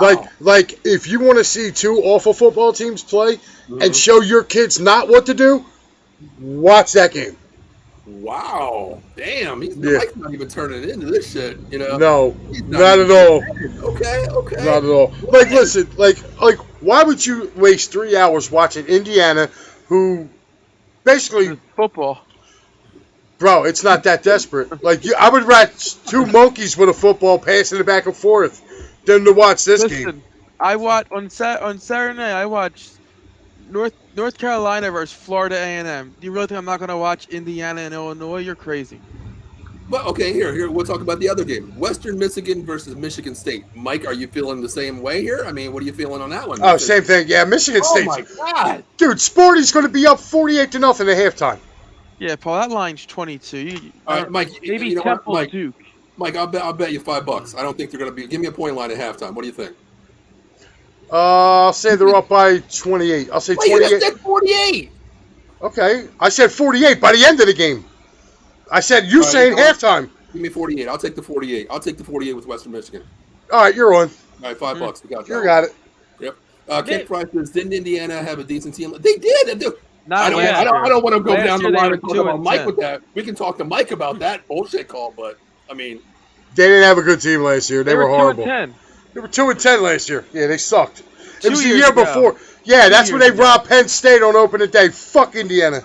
Wow. Like if you want to see two awful football teams play and show your kids not what to do, watch that game. Wow. Damn. Mike's not even turning it into this shit, you know? No, not at all. Okay. Not at all. Like, listen, like, why would you waste 3 hours watching Indiana, who basically football? Bro, it's not that desperate. Like, I would rather two monkeys with a football passing it back and forth than to watch this game. I watched on Saturday night. I watched North Carolina versus Florida A&M. Do you really think I'm not going to watch Indiana and Illinois? You're crazy. Well, okay, here we'll talk about the other game. Western Michigan versus Michigan State. Mike, are you feeling the same way here? I mean, what are you feeling on that one? Oh, same thing. Yeah, Michigan State. Oh my God, dude, Sporty's going to be up 48-0 at halftime. Yeah, Paul, that line's 22. All right, Mike. Maybe Temple Mike, Duke. Mike, I'll bet you $5. I don't think they're going to be. Give me a point line at halftime. What do you think? I'll say they're up by 28. I'll say 28. You just said 48. Okay, I said 48 by the end of the game. I said saying halftime. Give me 48. I'll take the 48. I'll take the 48 with Western Michigan. All right, you're on. All right, $5. We got that. You got it. Yep. Ken Price says, didn't Indiana have a decent team? They did. I don't want to go last down the line and talk about Mike 10. with that. We can talk to Mike about that bullshit call, but I mean, they didn't have a good team last year. They were horrible. 2-10. They were 2-10 last year. Yeah, they sucked. It was the 2 year years ago. before. Yeah, that's when they robbed Penn State on opening day. Fuck Indiana.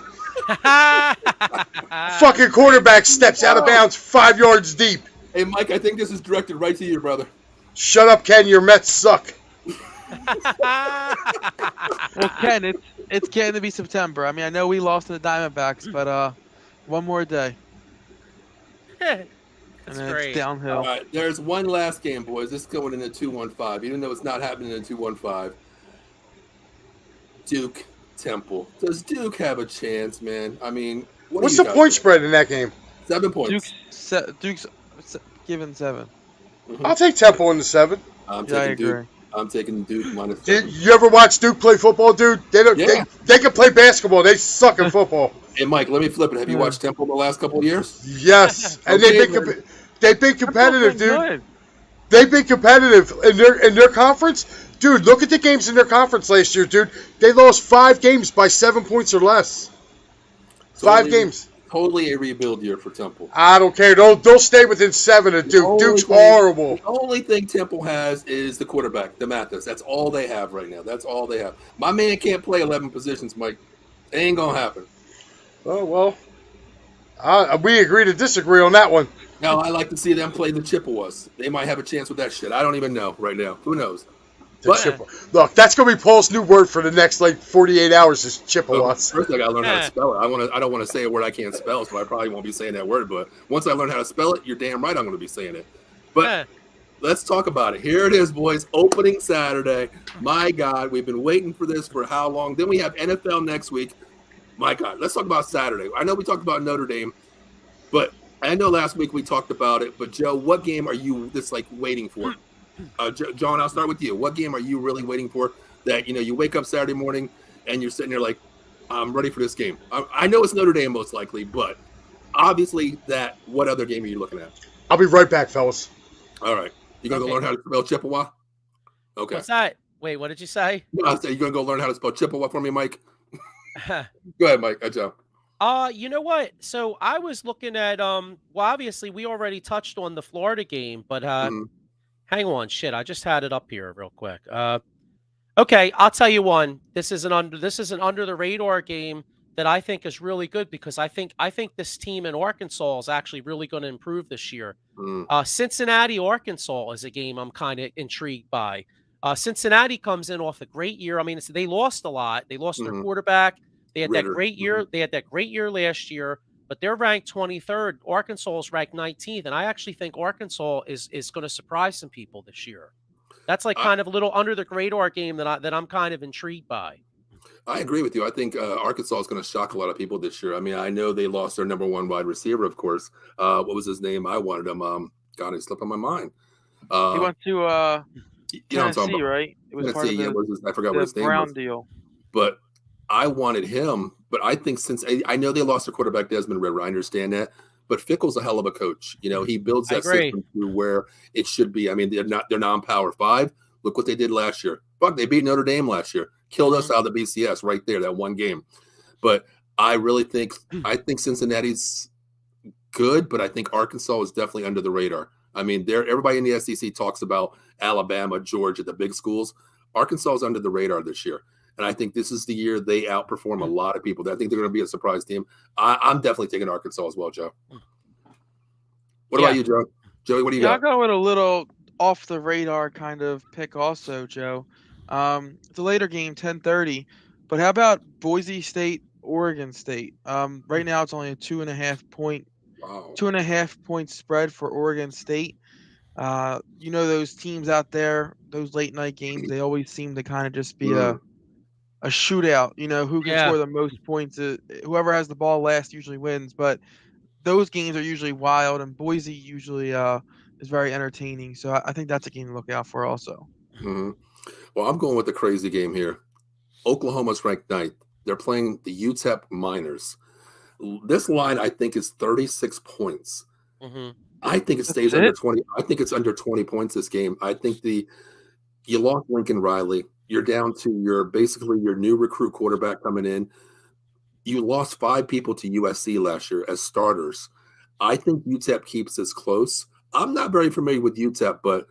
Fucking quarterback steps out of bounds 5 yards deep. Hey, Mike, I think this is directed right to you, brother. Shut up, Ken. Your Mets suck. Well, Ken, it's getting to be September. I mean, I know we lost to the Diamondbacks, but one more day. That's and great. It's downhill. All right, there's one last game, boys. This is going into 2-1-5, even though it's not happening in 2-1-5. Duke, Temple. Does Duke have a chance, man? I mean, what's the point spread in that game? 7 points. Duke's given 7. Mm-hmm. I'll take Temple in the 7. I'm Yeah, I taking Duke. agree. I'm taking Duke minus Did 7. you ever watch Duke play football, dude? They don't. Yeah. They can play basketball. They suck in football. Hey, Mike, let me flip it. Have you watched Temple the last couple of years? Yes, and Okay, they've been competitive, dude. Good. They've been competitive in their conference. Dude, look at the games in their conference last year, dude. They lost 5 games by 7 points or less. 5 games. Totally a rebuild year for Temple. I don't care. They'll stay within 7 of Duke. Duke's horrible. The only thing Temple has is the quarterback, DeMatteis. That's all they have right now. That's all they have. My man can't play 11 positions, Mike. It ain't going to happen. Oh, well. We agree to disagree on that one. Now, I like to see them play the Chippewas. They might have a chance with that shit. I don't even know right now. Who knows? Look, that's going to be Paul's new word for the next, 48 hours is Chippewas. First, I got to learn how to spell it. I don't want to say a word I can't spell, so I probably won't be saying that word. But once I learn how to spell it, you're damn right I'm going to be saying it. But let's talk about it. Here it is, boys. Opening Saturday. My God, we've been waiting for this for how long? Then we have NFL next week. My God, let's talk about Saturday. I know we talked about Notre Dame, but I know last week we talked about it. But, Joe, what game are you just waiting for? John, I'll start with you. What game are you really waiting for that, you wake up Saturday morning and you're sitting there like, I'm ready for this game? I know it's Notre Dame most likely, but obviously that. What other game are you looking at? I'll be right back, fellas. All right, you gonna Okay. go learn how to spell Chippewa? Okay. What's that? Wait, what did you say? No, I said you gonna go learn how to spell Chippewa for me, Mike. Go ahead, Mike. Joe. You know what? So I was looking at well, obviously we already touched on the Florida game, but Mhm. hang on, shit, I just had it up here real quick. Okay, I'll tell you one. This is an under the radar game that I think is really good because I think this team in Arkansas is actually really going to improve this year. Cincinnati, Arkansas is a game I'm kind of intrigued by. Cincinnati comes in off a great year. I mean, they lost a lot. They lost their quarterback. They had Ritter. that great year. They had that great year last year, but they're ranked 23rd. Arkansas is ranked 19th, and I actually think Arkansas is going to surprise some people this year. That's like kind of a little under the radar game that I'm kind of intrigued by. I agree with you. I think Arkansas is going to shock a lot of people this year. I mean, I know they lost their number one wide receiver, of course. What was his name? I wanted him. God, he slipped on my mind. He went to you know what I'm talking Tennessee, about. right? It was part of Tennessee, the, I forgot what his name Brown was. deal. But I wanted him. But I think since I know they lost their quarterback, Desmond Ritter, I understand that. But Fickle's a hell of a coach. You know, he builds that system to where it should be. I mean, they're non-power 5. Look what they did last year. Fuck, they beat Notre Dame last year. Killed us out of the BCS right there, that one game. But I really think Cincinnati's good, but I think Arkansas is definitely under the radar. I mean, everybody in the SEC talks about Alabama, Georgia, the big schools. Arkansas is under the radar this year. And I think this is the year they outperform a lot of people. I think they're going to be a surprise team. I'm definitely taking Arkansas as well, Joe. What about you, Joe? Joey, what do you got? I'll go with a little off the radar kind of pick also, Joe. It's a later game, 10:30. But how about Boise State, Oregon State? Right now it's only a 2.5 point, 2.5 point spread for Oregon State. You know those teams out there, those late night games, they always seem to kind of just be a shootout. You know who can score the most points. Whoever has the ball last usually wins. But those games are usually wild, and Boise usually is very entertaining. So I think that's a game to look out for also. Mm-hmm. Well, I'm going with the crazy game here. Oklahoma's ranked 9th. They're playing the UTEP Miners. This line, I think, is 36 points. I think it stays under 20. I think it's under 20 points this game. I think you lost Lincoln Riley. You're down to basically your new recruit quarterback coming in. You lost 5 people to USC last year as starters. I think UTEP keeps this close. I'm not very familiar with UTEP, but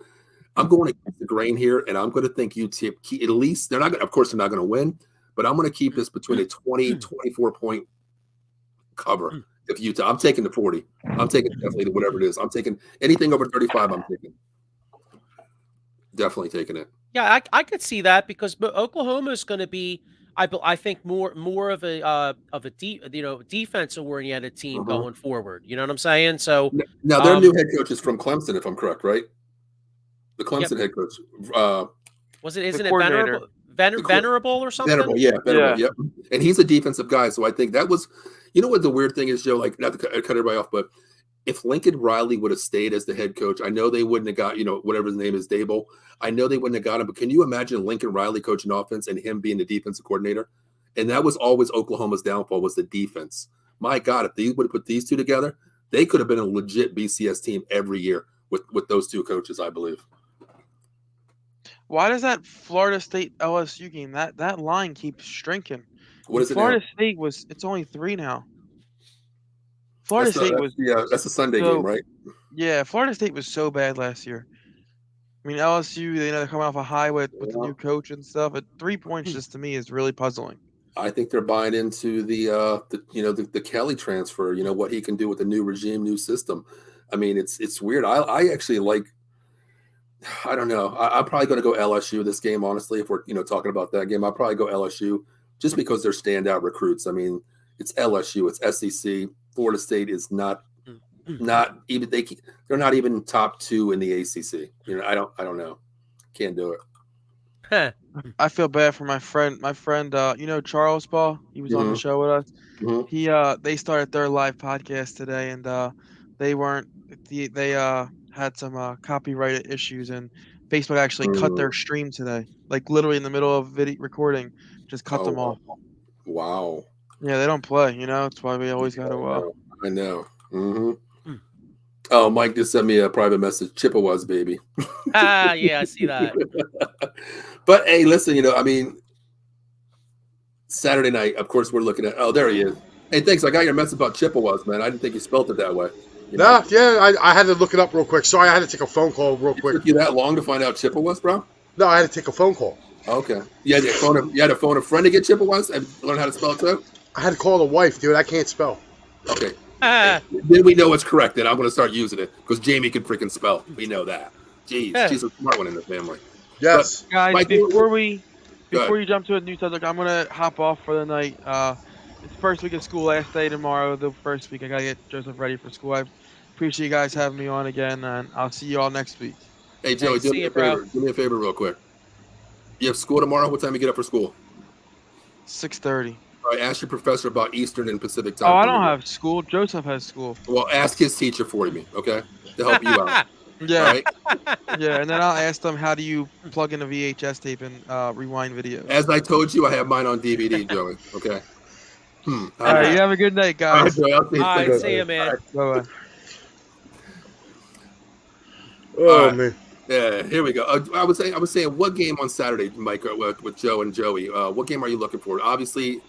I'm going to keep the grain here, and I'm going to think UTEP at least they're not going. Of course, they're not going to win, but I'm going to keep this between a 20-24 point cover. If UTEP, I'm taking the 40. I'm taking definitely whatever it is. I'm taking anything over 35. I'm taking. Definitely taking it. Yeah, I could see that because Oklahoma is going to be, I think more of a defensive oriented team going forward. You know what I'm saying? So now their new head coach is from Clemson, if I'm correct, right? The Clemson head coach. Isn't it Venerable or something? Venerable, yeah. Yep. And he's a defensive guy, so I think that was, you know what the weird thing is, Joe, like not to cut everybody off, but if Lincoln Riley would have stayed as the head coach, I know they wouldn't have got, whatever his name is, Dable. I know they wouldn't have got him, but can you imagine Lincoln Riley coaching offense and him being the defensive coordinator? And that was always Oklahoma's downfall, was the defense. My God, if they would have put these two together, they could have been a legit BCS team every year with those two coaches, I believe. Why does that Florida State LSU game, that line keeps shrinking? What is it Florida now? State it's only 3 now. Florida State was that's a Sunday game, right? Yeah, Florida State was so bad last year. I mean, LSU, they're coming off a high with the new coach and stuff. But 3 points just to me is really puzzling. I think they're buying into the Kelly transfer. You know what he can do with the new regime, new system. I mean, it's weird. I actually like. I don't know. I'm probably going to go LSU this game, honestly. If we're talking about that game, I'll probably go LSU just because they're standout recruits. I mean, it's LSU, it's SEC. Florida State is not even they're not even top 2 in the ACC. I don't know. Can't do it. I feel bad for my friend. Charles Paul. He was on the show with us. Mm-hmm. They started their live podcast today, and they had some copyright issues, and Facebook actually cut their stream today, like literally in the middle of video recording, just cut them off. Wow. Yeah, they don't play. That's why we always got to. I know. Mm-hmm. Oh, Mike just sent me a private message. Chippewas, baby. Yeah, I see that. But hey, listen, I mean, Saturday night, of course, we're looking at. Oh, there he is. Hey, thanks. I got your message about Chippewas, man. I didn't think you spelled it that way. Nah, yeah, I had to look it up real quick. Sorry, I had to take a phone call real It quick. took you that long to find out Chippewas, bro? No, I had to take a phone call. Okay. You had to phone a friend to get Chippewas and learn how to spell it too? I had to call the wife, dude. I can't spell. Okay. Then we know it's correct. Then I'm going to start using it because Jamie can freaking spell. We know that. Jeez, she's a smart one in the family. Yes. Guys, Mike, before ahead. you jump to a new subject, I'm gonna hop off for the night. It's first week of school, last day tomorrow. The first week, I gotta get Joseph ready for school. I appreciate you guys having me on again, and I'll see you all next week. Hey, Joey, Hey, do see me a you, bro. favor. Do me a favor real quick. You have school tomorrow? What time you get up for school? 6:30. All right, ask your professor about Eastern and Pacific time. Oh, I don't have school. Joseph has school. Well, ask his teacher for me, okay? To help you out. Yeah, All right? yeah, and then I'll ask them how do you plug in a VHS tape and rewind videos. As I told you, I have mine on DVD, Joey. Okay. All right, you have a good night, All right, guys. Joey, I'll see you. All right, soon. see you, man. Bye. Oh, All right. man. Yeah, here we go. I was saying, what game on Saturday, Mike, with Joe and Joey? What game are you looking for? Obviously,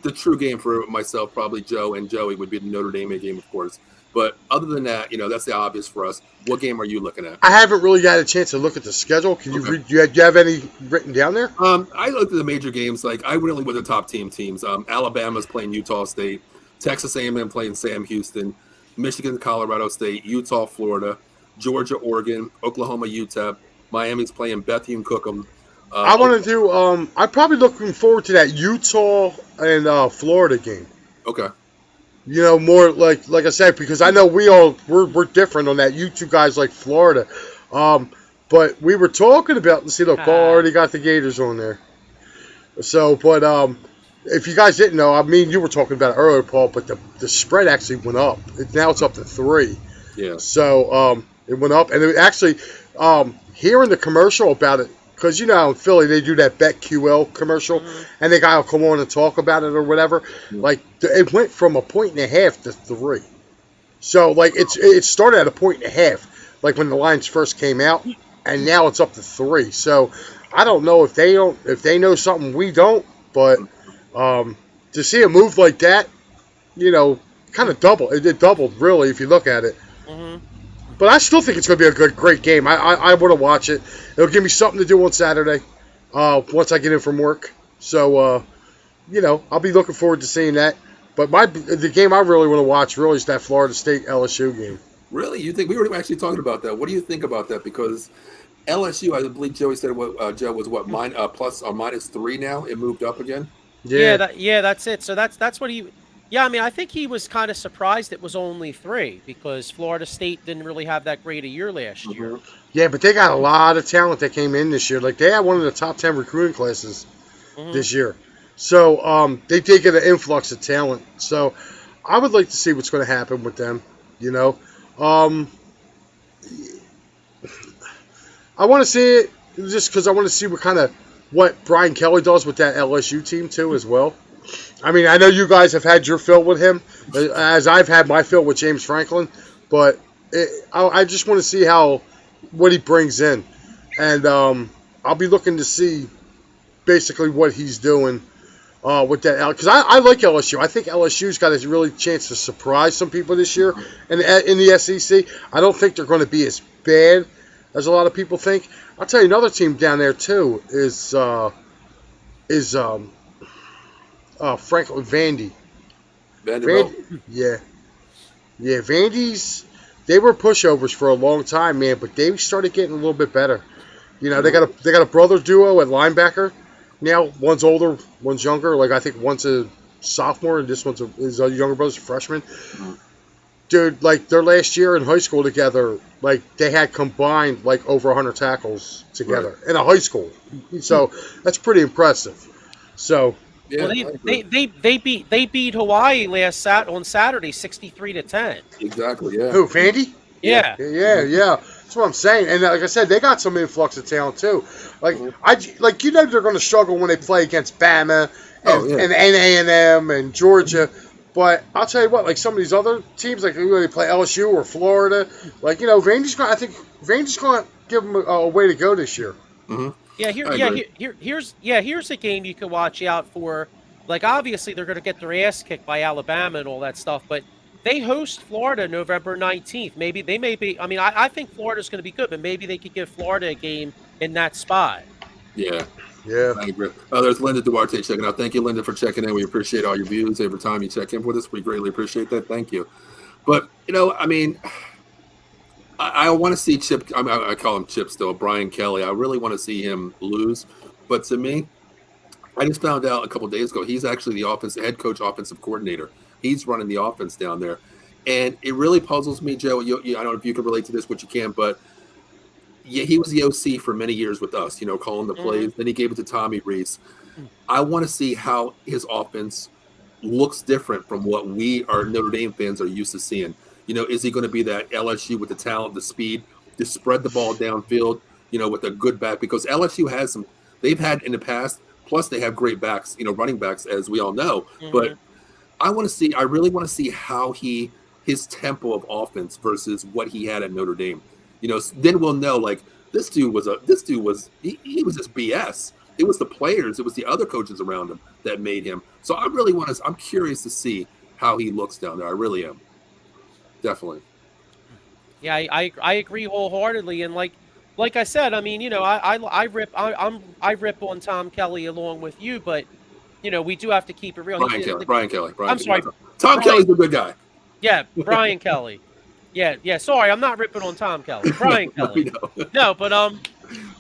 the true game for myself, probably Joe and Joey, would be the Notre Dame game, of course. But other than that, that's the obvious for us. What game are you looking at? I haven't really had a chance to look at the schedule. Can you Okay. read? Do you have any written down there? I looked at the major games. Like I really with the top teams. Alabama's playing Utah State, Texas A&M playing Sam Houston, Michigan, Colorado State, Utah, Florida, Georgia, Oregon, Oklahoma, UTEP, Miami's playing Bethune Cook'em. I want to do. I'm probably looking forward to that Utah and Florida game. Okay. More like I said, because I know we're different on that. You two guys like Florida, but we were talking about. See, look, Paul already got the Gators on there. So, but if you guys didn't know, I mean, you were talking about it earlier, Paul, but the spread actually went up. Now it's up to 3. Yeah. So it went up, and it actually hearing the commercial about it, because how in Philly they do that BetQL commercial, and they gotta come on and talk about it or whatever. Like it went from 1.5 to 3. So like it started at 1.5, like when the lines first came out, and now it's up to 3. So I don't know if they know something we don't, but to see a move like that, kind of double. It doubled really if you look at it. But I still think it's going to be a great game. I want to watch it. It'll give me something to do on Saturday once I get in from work. So, I'll be looking forward to seeing that. But the game I really want to watch really is that Florida State LSU game. Really? You think we were actually talking about that? What do you think about that? Because LSU, I believe Joey said Joe was plus or minus 3 now. It moved up again. Yeah, that's it. So that's what he. Yeah, I mean, I think he was kind of surprised it was only 3 because Florida State didn't really have that great a year last year. Yeah, but they got a lot of talent that came in this year. Like they had one of the top 10 recruiting classes this year. So they did get an influx of talent. So I would like to see what's going to happen with them. I want to see it just because I want to see what Brian Kelly does with that LSU team too as well. I mean, I know you guys have had your fill with him, as I've had my fill with James Franklin, but I just want to see what he brings in, and I'll be looking to see basically what he's doing with that. Because I like LSU. I think LSU's got a really chance to surprise some people this year in the SEC. I don't think they're going to be as bad as a lot of people think. I'll tell you another team down there too is Franklin Vandy. Vanderbilt. Yeah, Vandy's. They were pushovers for a long time, man, but they started getting a little bit better. They got a brother duo at linebacker. Now one's older, one's younger. Like I think one's a sophomore and this one's his younger brother's a freshman. Dude, like their last year in high school together, like they had combined like over 100 tackles together in a high school. So that's pretty impressive. So. Yeah, Well, they beat Hawaii on Saturday 63-10. exactly. Yeah. Who, Vandy? Yeah. Yeah. That's what I'm saying. And like I said, they got some influx of talent too. Like they're going to struggle when they play against Bama and A&M and Georgia. But I'll tell you what, like some of these other teams, like when they play LSU or Florida, like I think Vandy's going to give them a way to go this year. Mm-hmm. Here's a game you can watch out for. Like obviously they're going to get their ass kicked by Alabama and all that stuff, but they host Florida November 19th. Maybe they may be. I mean, I think Florida's going to be good, but maybe they could give Florida a game in that spot. Yeah. Yeah. I agree. There's Linda Duarte checking out. Thank you, Linda, for checking in. We appreciate all your views every time you check in with us. We greatly appreciate that. Thank you. But, I mean, I want to see Chip. I call him Chip still, Brian Kelly. I really want to see him lose. But to me, I just found out a couple of days ago, he's actually the head coach, offensive coordinator. He's running the offense down there. And it really puzzles me, Joe. I don't know if you can relate to this, but you can. But yeah, he was the OC for many years with us, calling the plays. Then he gave it to Tommy Rees. I want to see how his offense looks different from what we, our Notre Dame fans, are used to seeing. Is he going to be that LSU with the talent, the speed, to spread the ball downfield, with a good back? Because LSU has some, they've had in the past, plus they have great backs, running backs, as we all know. Mm-hmm. But I really want to see how his tempo of offense versus what he had at Notre Dame. Then we'll know, like, this dude was just BS. It was the players, it was the other coaches around him that made him. So I'm curious to see how he looks down there. I really am. Definitely. Yeah, I agree wholeheartedly. And like I said, I mean, I rip on Tom Kelly along with you, but we do have to keep it real. Brian Kelly. I'm sorry. Tom Kelly's a good guy. Yeah, Brian Kelly. Yeah. Sorry, I'm not ripping on Tom Kelly. Brian Kelly. No, but no,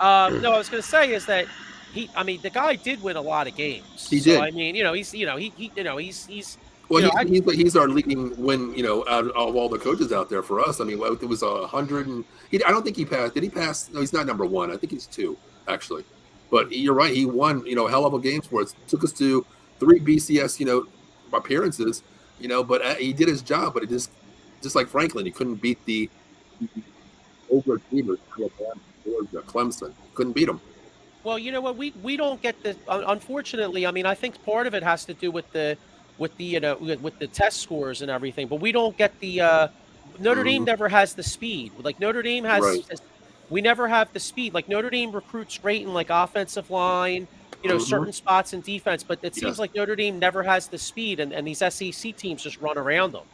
I was going to say is that the guy did win a lot of games. He did. I mean, he's he's he's our leading win, out of all the coaches out there for us. I mean, it was 100 and I don't think he passed. Did he pass? No, he's not number one. I think he's 2 actually. But you're right. He won, a hell of a games for us. Took us to 3 BCS, appearances. But he did his job. But it just like Franklin, he couldn't beat the overachievers, Clemson. Couldn't beat them. Well, you know what? We don't get the. Unfortunately, I mean, I think part of it has to do with the test scores and everything. But we don't get the. Notre Dame never has the speed. Like Notre Dame has. Right. We never have the speed. Like Notre Dame recruits great in like offensive line, certain spots in defense. But it seems like Notre Dame never has the speed, and these SEC teams just run around them.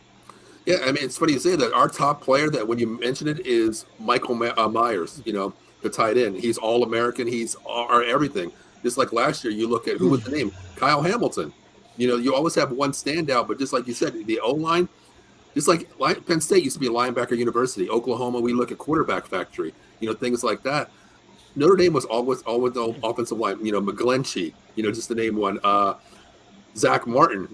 Yeah, I mean, it's funny you say that. Our top player that when you mention it is Michael Myers, the tight end. He's All-American. He's our everything. Just like last year, you look at who was the name? Kyle Hamilton. You always have one standout, but just like you said, the O-line, just like Penn State used to be a linebacker university. Oklahoma, we look at quarterback factory, things like that. Notre Dame was always the offensive line, McGlinchey, just to name one. Zach Martin,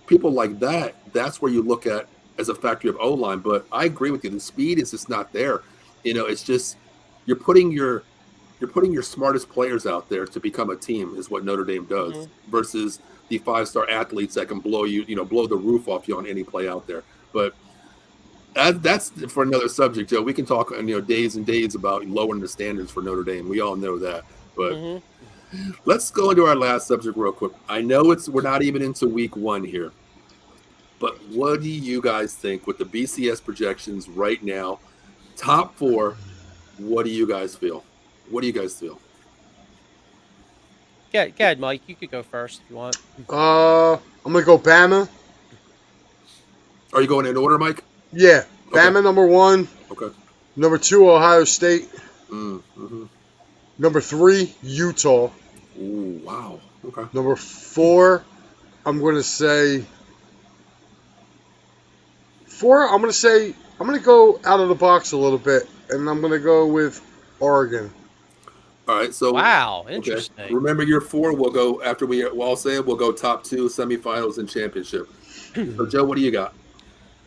people like that. That's where you look at as a factory of O-line. But I agree with you. The speed is just not there. It's just you're putting your smartest players out there to become a team is what Notre Dame does versus the 5-star athletes that can blow the roof off you on any play out there. But that's for another subject, Joe. We can talk, days and days about lowering the standards for Notre Dame. We all know that. But let's go into our last subject real quick. I know we're not even into week 1 here. But what do you guys think with the BCS projections right now? Top 4, what do you guys feel? What do you guys feel? Go ahead, Mike. You could go first if you want. I'm going to go Bama. Are you going in order, Mike? Yeah. Bama, number 1. Okay. Number 2, Ohio State. Mm-hmm. Number 3, Utah. Ooh, wow. Okay. Number 4, I'm going to say... I'm going to go out of the box a little bit, and I'm going to go with Oregon. All right, so wow, interesting. Okay. Remember your 4. We'll go after we'll all say it. We'll go top 2, semifinals, and championship. So, Joe, what do you got?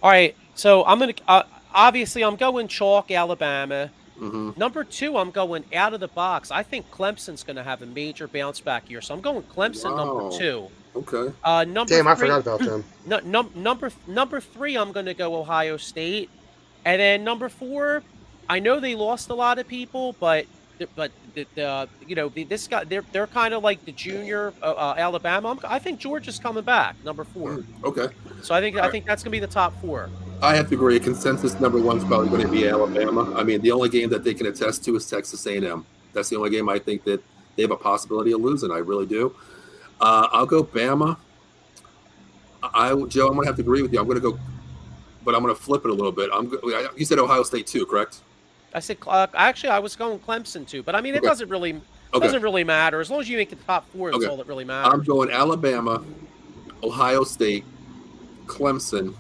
All right, so I'm gonna obviously I'm going chalk Alabama. Mm-hmm. Number 2, I'm going out of the box. I think Clemson's going to have a major bounce back year, so I'm going Clemson number 2. Okay. Number Damn, 3, I forgot about them. Number 3, I'm going to go Ohio State, and then number 4, I know they lost a lot of people, but this guy they're kind of like the junior Alabama. I think Georgia's coming back. Number 4. Okay. So I think that's going to be the top 4. I have to agree. Consensus number 1 is probably going to be Alabama. I mean, the only game that they can attest to is Texas A&M. That's the only game I think that they have a possibility of losing. I really do. I'll go Bama. Joe, I'm going to have to agree with you. I'm going to go, but I'm going to flip it a little bit. You said Ohio State too, correct? I said actually I was going Clemson too, but I mean it doesn't really matter as long as you make the top 4. That's all that really matters. I'm going Alabama, Ohio State, Clemson,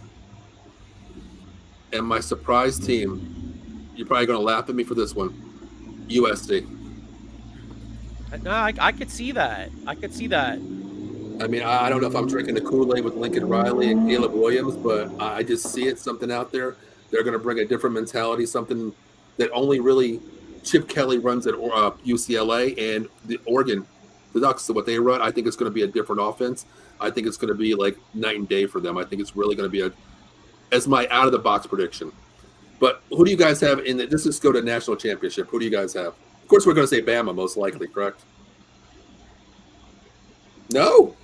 and my surprise team. You're probably going to laugh at me for this one, USC. No, I could see that. I could see that. I mean, I don't know if I'm drinking the Kool-Aid with Lincoln Riley and Caleb Williams, but I just see it, something out there. They're going to bring a different mentality, something that only really Chip Kelly runs at UCLA and the Oregon, the Ducks, so what they run. I think it's going to be a different offense. I think it's going to be like night and day for them. I think it's really going to be as my out-of-the-box prediction. But who do you guys have in let's just go to national championship. Who do you guys have? Of course, we're going to say Bama, most likely, correct? No.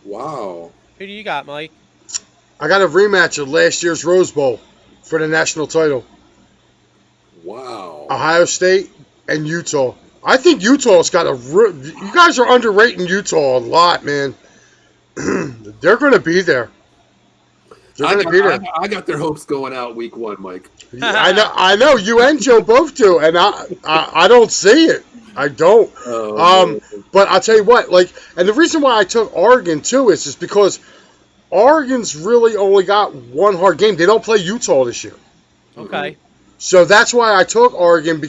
Wow. Who do you got, Mike? I got a rematch of last year's Rose Bowl for the national title. Wow. Ohio State and Utah. I think Utah's got you guys are underrating Utah a lot, man. They're going to be there. I got their hopes going out week 1, Mike. I know. You and Joe both do, and I don't see it. I don't. But I'll tell you what, and the reason why I took Oregon too is just because Oregon's really only got one hard game. They don't play Utah this year. Okay. So that's why I took Oregon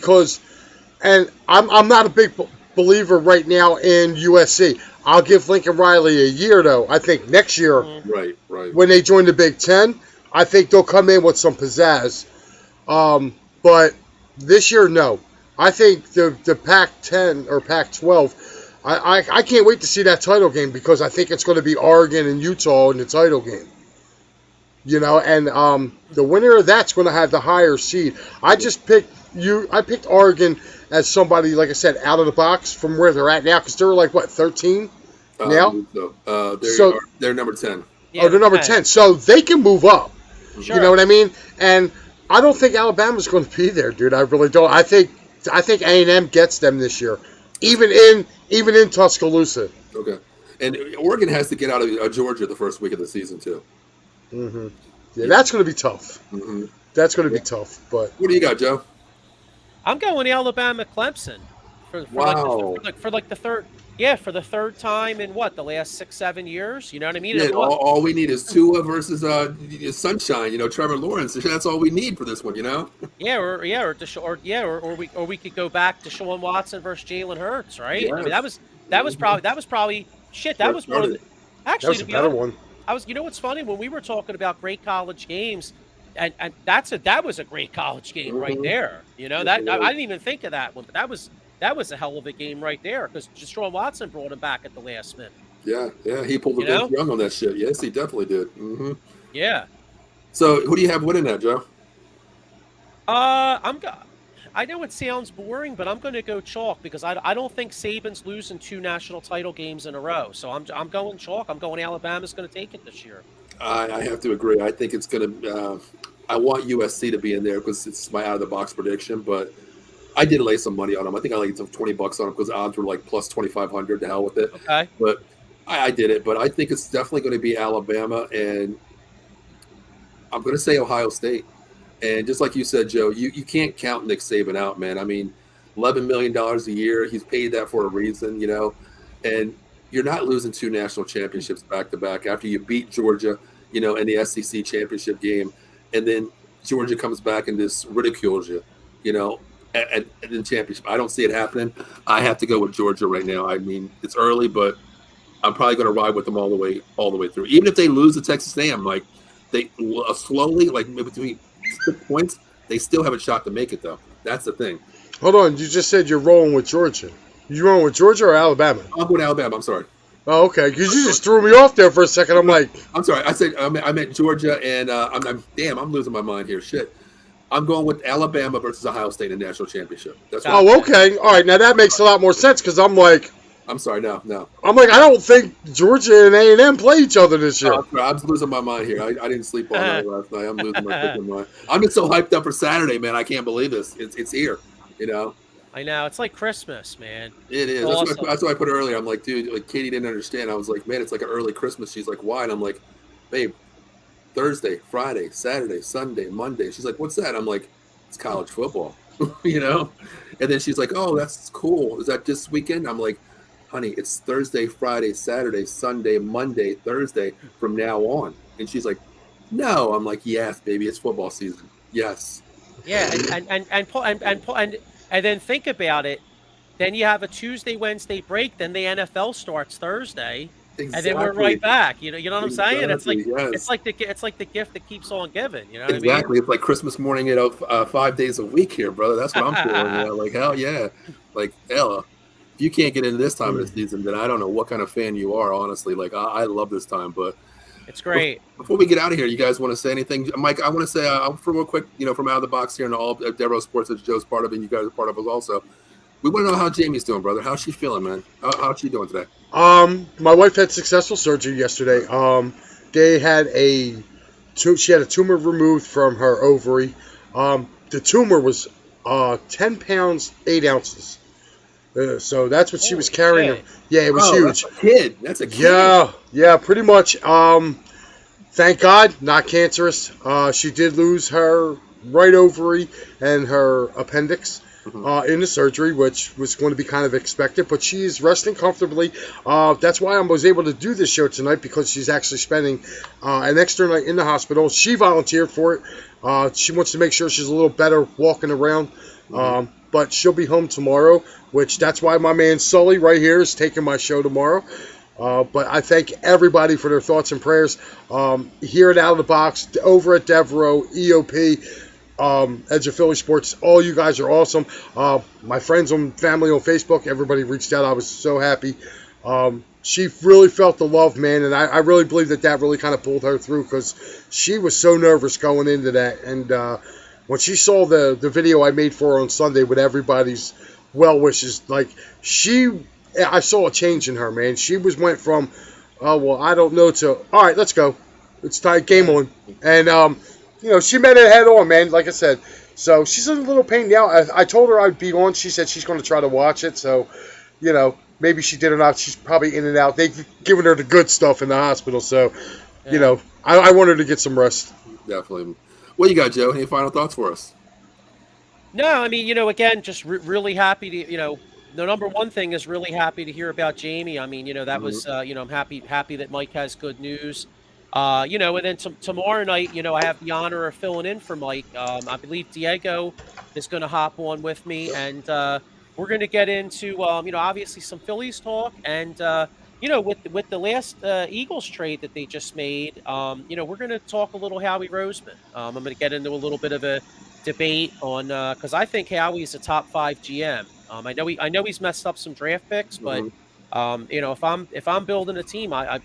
and I'm not a big believer right now in USC. I'll give Lincoln Riley a year though. I think next year, right, when they join the Big Ten, I think they'll come in with some pizzazz. But this year, no. I think the Pac-10 or Pac-12, I can't wait to see that title game because I think it's going to be Oregon and Utah in the title game. And the winner of that's going to have the higher seed. I picked Oregon as somebody, like I said, out of the box from where they're at now because they're 13 now? They're number 10. Yeah, they're number 10. So they can move up. Sure. You know what I mean? And I don't think Alabama's going to be there, dude. I really don't. I think A&M gets them this year, even in Tuscaloosa. Okay. And Oregon has to get out of Georgia the first week of the season too. Mm-hmm. Yeah, that's going to be tough. Mm-hmm. That's going to be tough. But what do you got, Joe? I'm going Alabama Clemson for the third. Yeah, for the third time in the last 6-7 years. You know what I mean? Yeah, all we need is Tua versus Sunshine. Trevor Lawrence. That's all we need for this one. Yeah, or we could go back to Deshaun Watson versus Jalen Hurts, right? Yes. I mean that was probably shit. That was one of the, actually that was to a be better honest, one. You know what's funny when we were talking about great college games, and that was a great college game right there. I didn't even think of that one, but that was a hell of a game right there because Deshaun Watson brought him back at the last minute. Yeah, he pulled the Vince Young on that shit. Yes, he definitely did. Mm-hmm. Yeah. So who do you have winning that, Joe? I know it sounds boring, but I'm going to go chalk because I don't think Saban's losing 2 national title games in a row. So I'm going chalk. I'm going Alabama's going to take it this year. I have to agree. I think it's going to. I want USC to be in there because it's my out of the box prediction, but I did lay some money on them. I think I laid some $20 on them because odds were plus 2,500. To hell with it. Okay. But I did it. But I think it's definitely going to be Alabama, and I'm going to say Ohio State. And just like you said, Joe, you can't count Nick Saban out, man. I mean, $11 million a year. He's paid that for a reason, and you're not losing 2 national championships back to back after you beat Georgia, in the SEC championship game. And then Georgia comes back and just ridicules you, at the championship. I don't see it happening. I have to go with Georgia right now. I mean, it's early, but I'm probably going to ride with them all the way through. Even if they lose to Texas A&M, they slowly, between 6 points, they still have a shot to make it, though. That's the thing. Hold on. You just said you're rolling with Georgia. You rolling with Georgia or Alabama? I'm going to Alabama. I'm sorry. Oh, okay. Because you just threw me off there for a second. I'm like, I'm sorry. I said I meant Georgia, and I'm losing my mind here. Shit. I'm going with Alabama versus Ohio State in the national championship. That's okay. All right. Now that makes a lot more sense because I'm like, I'm sorry, no. I'm like, I don't think Georgia and A&M play each other this year. Oh, I'm losing my mind here. I didn't sleep all night last night. I'm losing my freaking mind. I'm just so hyped up for Saturday, man. I can't believe this. It's here. You know, I know it's like Christmas, man. it is. Awesome. That's what I put earlier. I'm like, dude, like Katie didn't understand. I was like, man, it's like an early Christmas. She's like, why? And I'm like, babe, Thursday, Friday, Saturday, Sunday, Monday. She's like, what's that? I'm like, it's college football. You know. And then she's like, oh, that's cool. Is that this weekend? I'm like, honey, it's Thursday, Friday, Saturday, Sunday, Monday, Thursday from now on. And she's like, no. I'm like, yes, baby, it's football season. Yes. Yeah, and then think about it. Then you have a Tuesday, Wednesday break. Then the NFL starts Thursday, Exactly. and then we're right back. You know what I'm saying? It's like Yes. it's like the gift that keeps on giving. You know what Exactly. It's like Christmas morning, 5 days a week here, brother. That's what I'm feeling. You know? Like, hell yeah. Like, hell, if you can't get into this time of the season, then I don't know what kind of fan you are, honestly. Like, I love this time. But It's great. before we get out of here, you guys want to say anything? Mike, I want to say, for real quick, from Out of the Box here and all Devereaux Sports that Joe's part of and you guys are part of us also. We want to know how Jamie's doing, brother. How's she feeling, man? How's she doing today? My wife had successful surgery yesterday. They had she had a tumor removed from her ovary. The tumor was 10 pounds, 8 ounces. So that's what she was carrying. shit. Yeah, it was huge. That's a kid. Yeah, pretty much. Thank God, not cancerous. She did lose her right ovary and her appendix in the surgery, which was going to be kind of expected, but she is resting comfortably. That's why I was able to do this show tonight, because she's actually spending an extra night in the hospital. She volunteered for it. She wants to make sure she's a little better walking around. But she'll be home tomorrow, which that's why my man Sully right here is taking my show tomorrow. But I thank everybody for their thoughts and prayers here at Out of the Box, over at Devereaux, EOP, Edge of Philly Sports. All you guys are awesome. My friends and family on Facebook, everybody reached out. I was so happy. She really felt the love, man, and I really believe that really kind of pulled her through, because she was so nervous going into that. And when she saw the video I made for her on Sunday with everybody's well wishes, like I saw a change in her, man. She went from, oh, well, I don't know, to, all right, let's go. It's time, game on. And, she met it head on, man, like I said. So she's in a little pain now. I told her I'd be on. She said she's going to try to watch it. So, maybe she did or not. She's probably in and out. They've given her the good stuff in the hospital. So, I want her to get some rest. Definitely. What you got, Joe? Any final thoughts for us? No, I mean, again, just really happy to, the number one thing is really happy to hear about Jamie. I mean, that was, I'm happy that Mike has good news. And then tomorrow night, I have the honor of filling in for Mike. I believe Diego is going to hop on with me, and we're going to get into, obviously some Phillies talk, and with the last Eagles trade that they just made, we're going to talk a little Howie Roseman. I'm going to get into a little bit of a debate on because I think Howie's a top 5 GM. I know he's messed up some draft picks, but if I'm building a team, I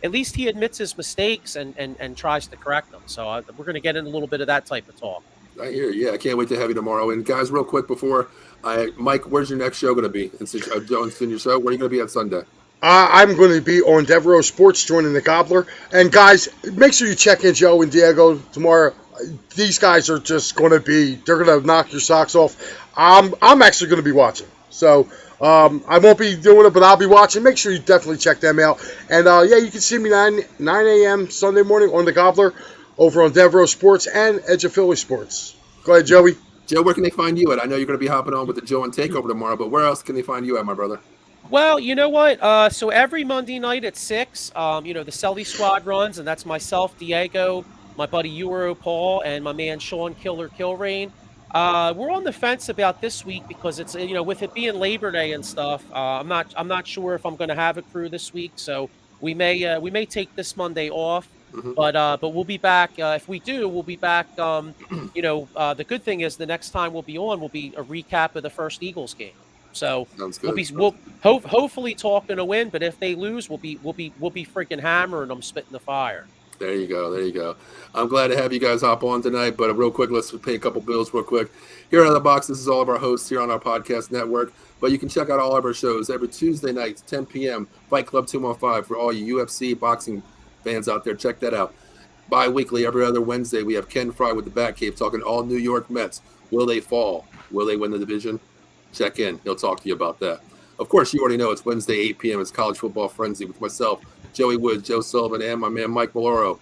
at least he admits his mistakes and tries to correct them. So we're going to get into a little bit of that type of talk. I hear you. Yeah, I can't wait to have you tomorrow. And guys, real quick before Mike, where's your next show going to be? And since Joe and your show, where are you going to be on Sunday? I'm going to be on Devereaux Sports joining the Gobbler. And guys, make sure you check in Joe and Diego tomorrow. These guys are just going to they're going to knock your socks off. I'm actually going to be watching. So I won't be doing it, but I'll be watching. Make sure you definitely check them out. And you can see me 9 a.m. Sunday morning on the Gobbler over on Devereaux Sports and Edge of Philly Sports. Go ahead, Joey. Joe, where can they find you at? I know you're going to be hopping on with the Joe and Takeover tomorrow, but where else can they find you at, my brother? Well, you know what? So every Monday night at 6, the Selly Squad runs, and that's myself, Diego, my buddy Euro Paul, and my man Sean Killer Kilrain. We're on the fence about this week because it's with it being Labor Day and stuff. I'm not sure if I'm going to have a crew this week, so we may take this Monday off. Mm-hmm. But we'll be back. If we do, we'll be back. The good thing is the next time we'll be on will be a recap of the first Eagles game. So we'll hopefully talking a win. But if they lose, we'll be freaking hammering them, spitting the fire. There you go. There you go. I'm glad to have you guys hop on tonight. But real quick, let's pay a couple bills real quick. Here out of the box, this is all of our hosts here on our podcast network. But you can check out all of our shows every Tuesday night, 10 p.m. Fight Club 215 for all you UFC boxing fans out there. Check that out. Bi-weekly, every other Wednesday, we have Ken Fry with the Batcave talking all New York Mets. Will they fall? Will they win the division? Check in. He'll talk to you about that. Of course, you already know it's Wednesday, 8 p.m. It's College Football Frenzy with myself, Joey Woods, Joe Sullivan, and my man Mike Maloro.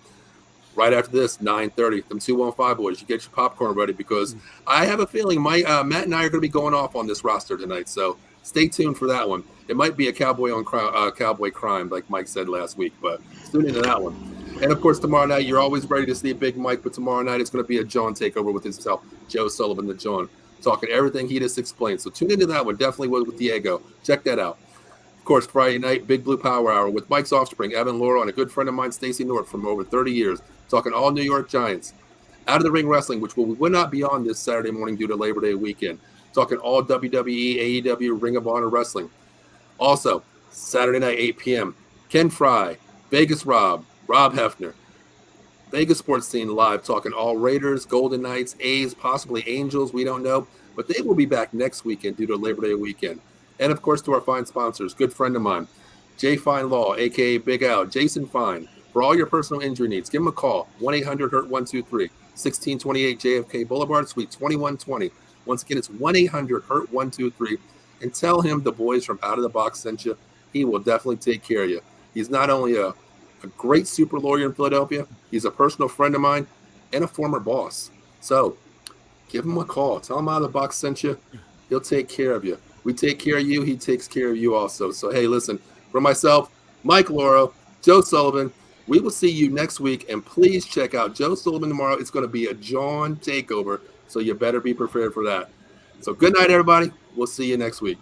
Right after this, 9:30, them 215 boys. You get your popcorn ready because I have a feeling Matt and I are going to be going off on this roster tonight. So stay tuned for that one. It might be a cowboy crime, like Mike said last week, but tune into that one. And of course, tomorrow night, you're always ready to see Big Mike, but tomorrow night it's going to be a John takeover with himself, Joe Sullivan, the John, talking everything he just explained. So tune into that one, definitely with Diego. Check that out. Of course, Friday night, Big Blue Power Hour with Mike's offspring, Evan Laurel, and a good friend of mine, Stacey North, from over 30 years, talking all New York Giants. Out of the Ring Wrestling, which we will not be on this Saturday morning due to Labor Day weekend, talking all WWE, AEW, Ring of Honor Wrestling. Also, Saturday night, 8 p.m., Ken Fry, Vegas Rob Hefner, Vegas Sports Scene Live, talking all Raiders, Golden Knights, A's, possibly Angels, we don't know, but they will be back next weekend due to Labor Day weekend. And of course, to our fine sponsors, good friend of mine, Jay Fine Law, aka Big Al, Jason Fine. For all your personal injury needs, give him a call, 1-800-HURT-123, 1628 JFK Boulevard, Suite 2120. Once again, it's 1-800-HURT-123, and tell him the boys from Out of the Box sent you. He will definitely take care of you. He's not only a great super lawyer in Philadelphia, he's a personal friend of mine and a former boss. So give him a call. Tell him Out of the Box sent you. He'll take care of you. We take care of you. He takes care of you also. So, hey, listen, for myself, Mike Lauro, Joe Sullivan, we will see you next week. And please check out Joe Sullivan tomorrow. It's going to be a John takeover. So you better be prepared for that. So good night, everybody. We'll see you next week.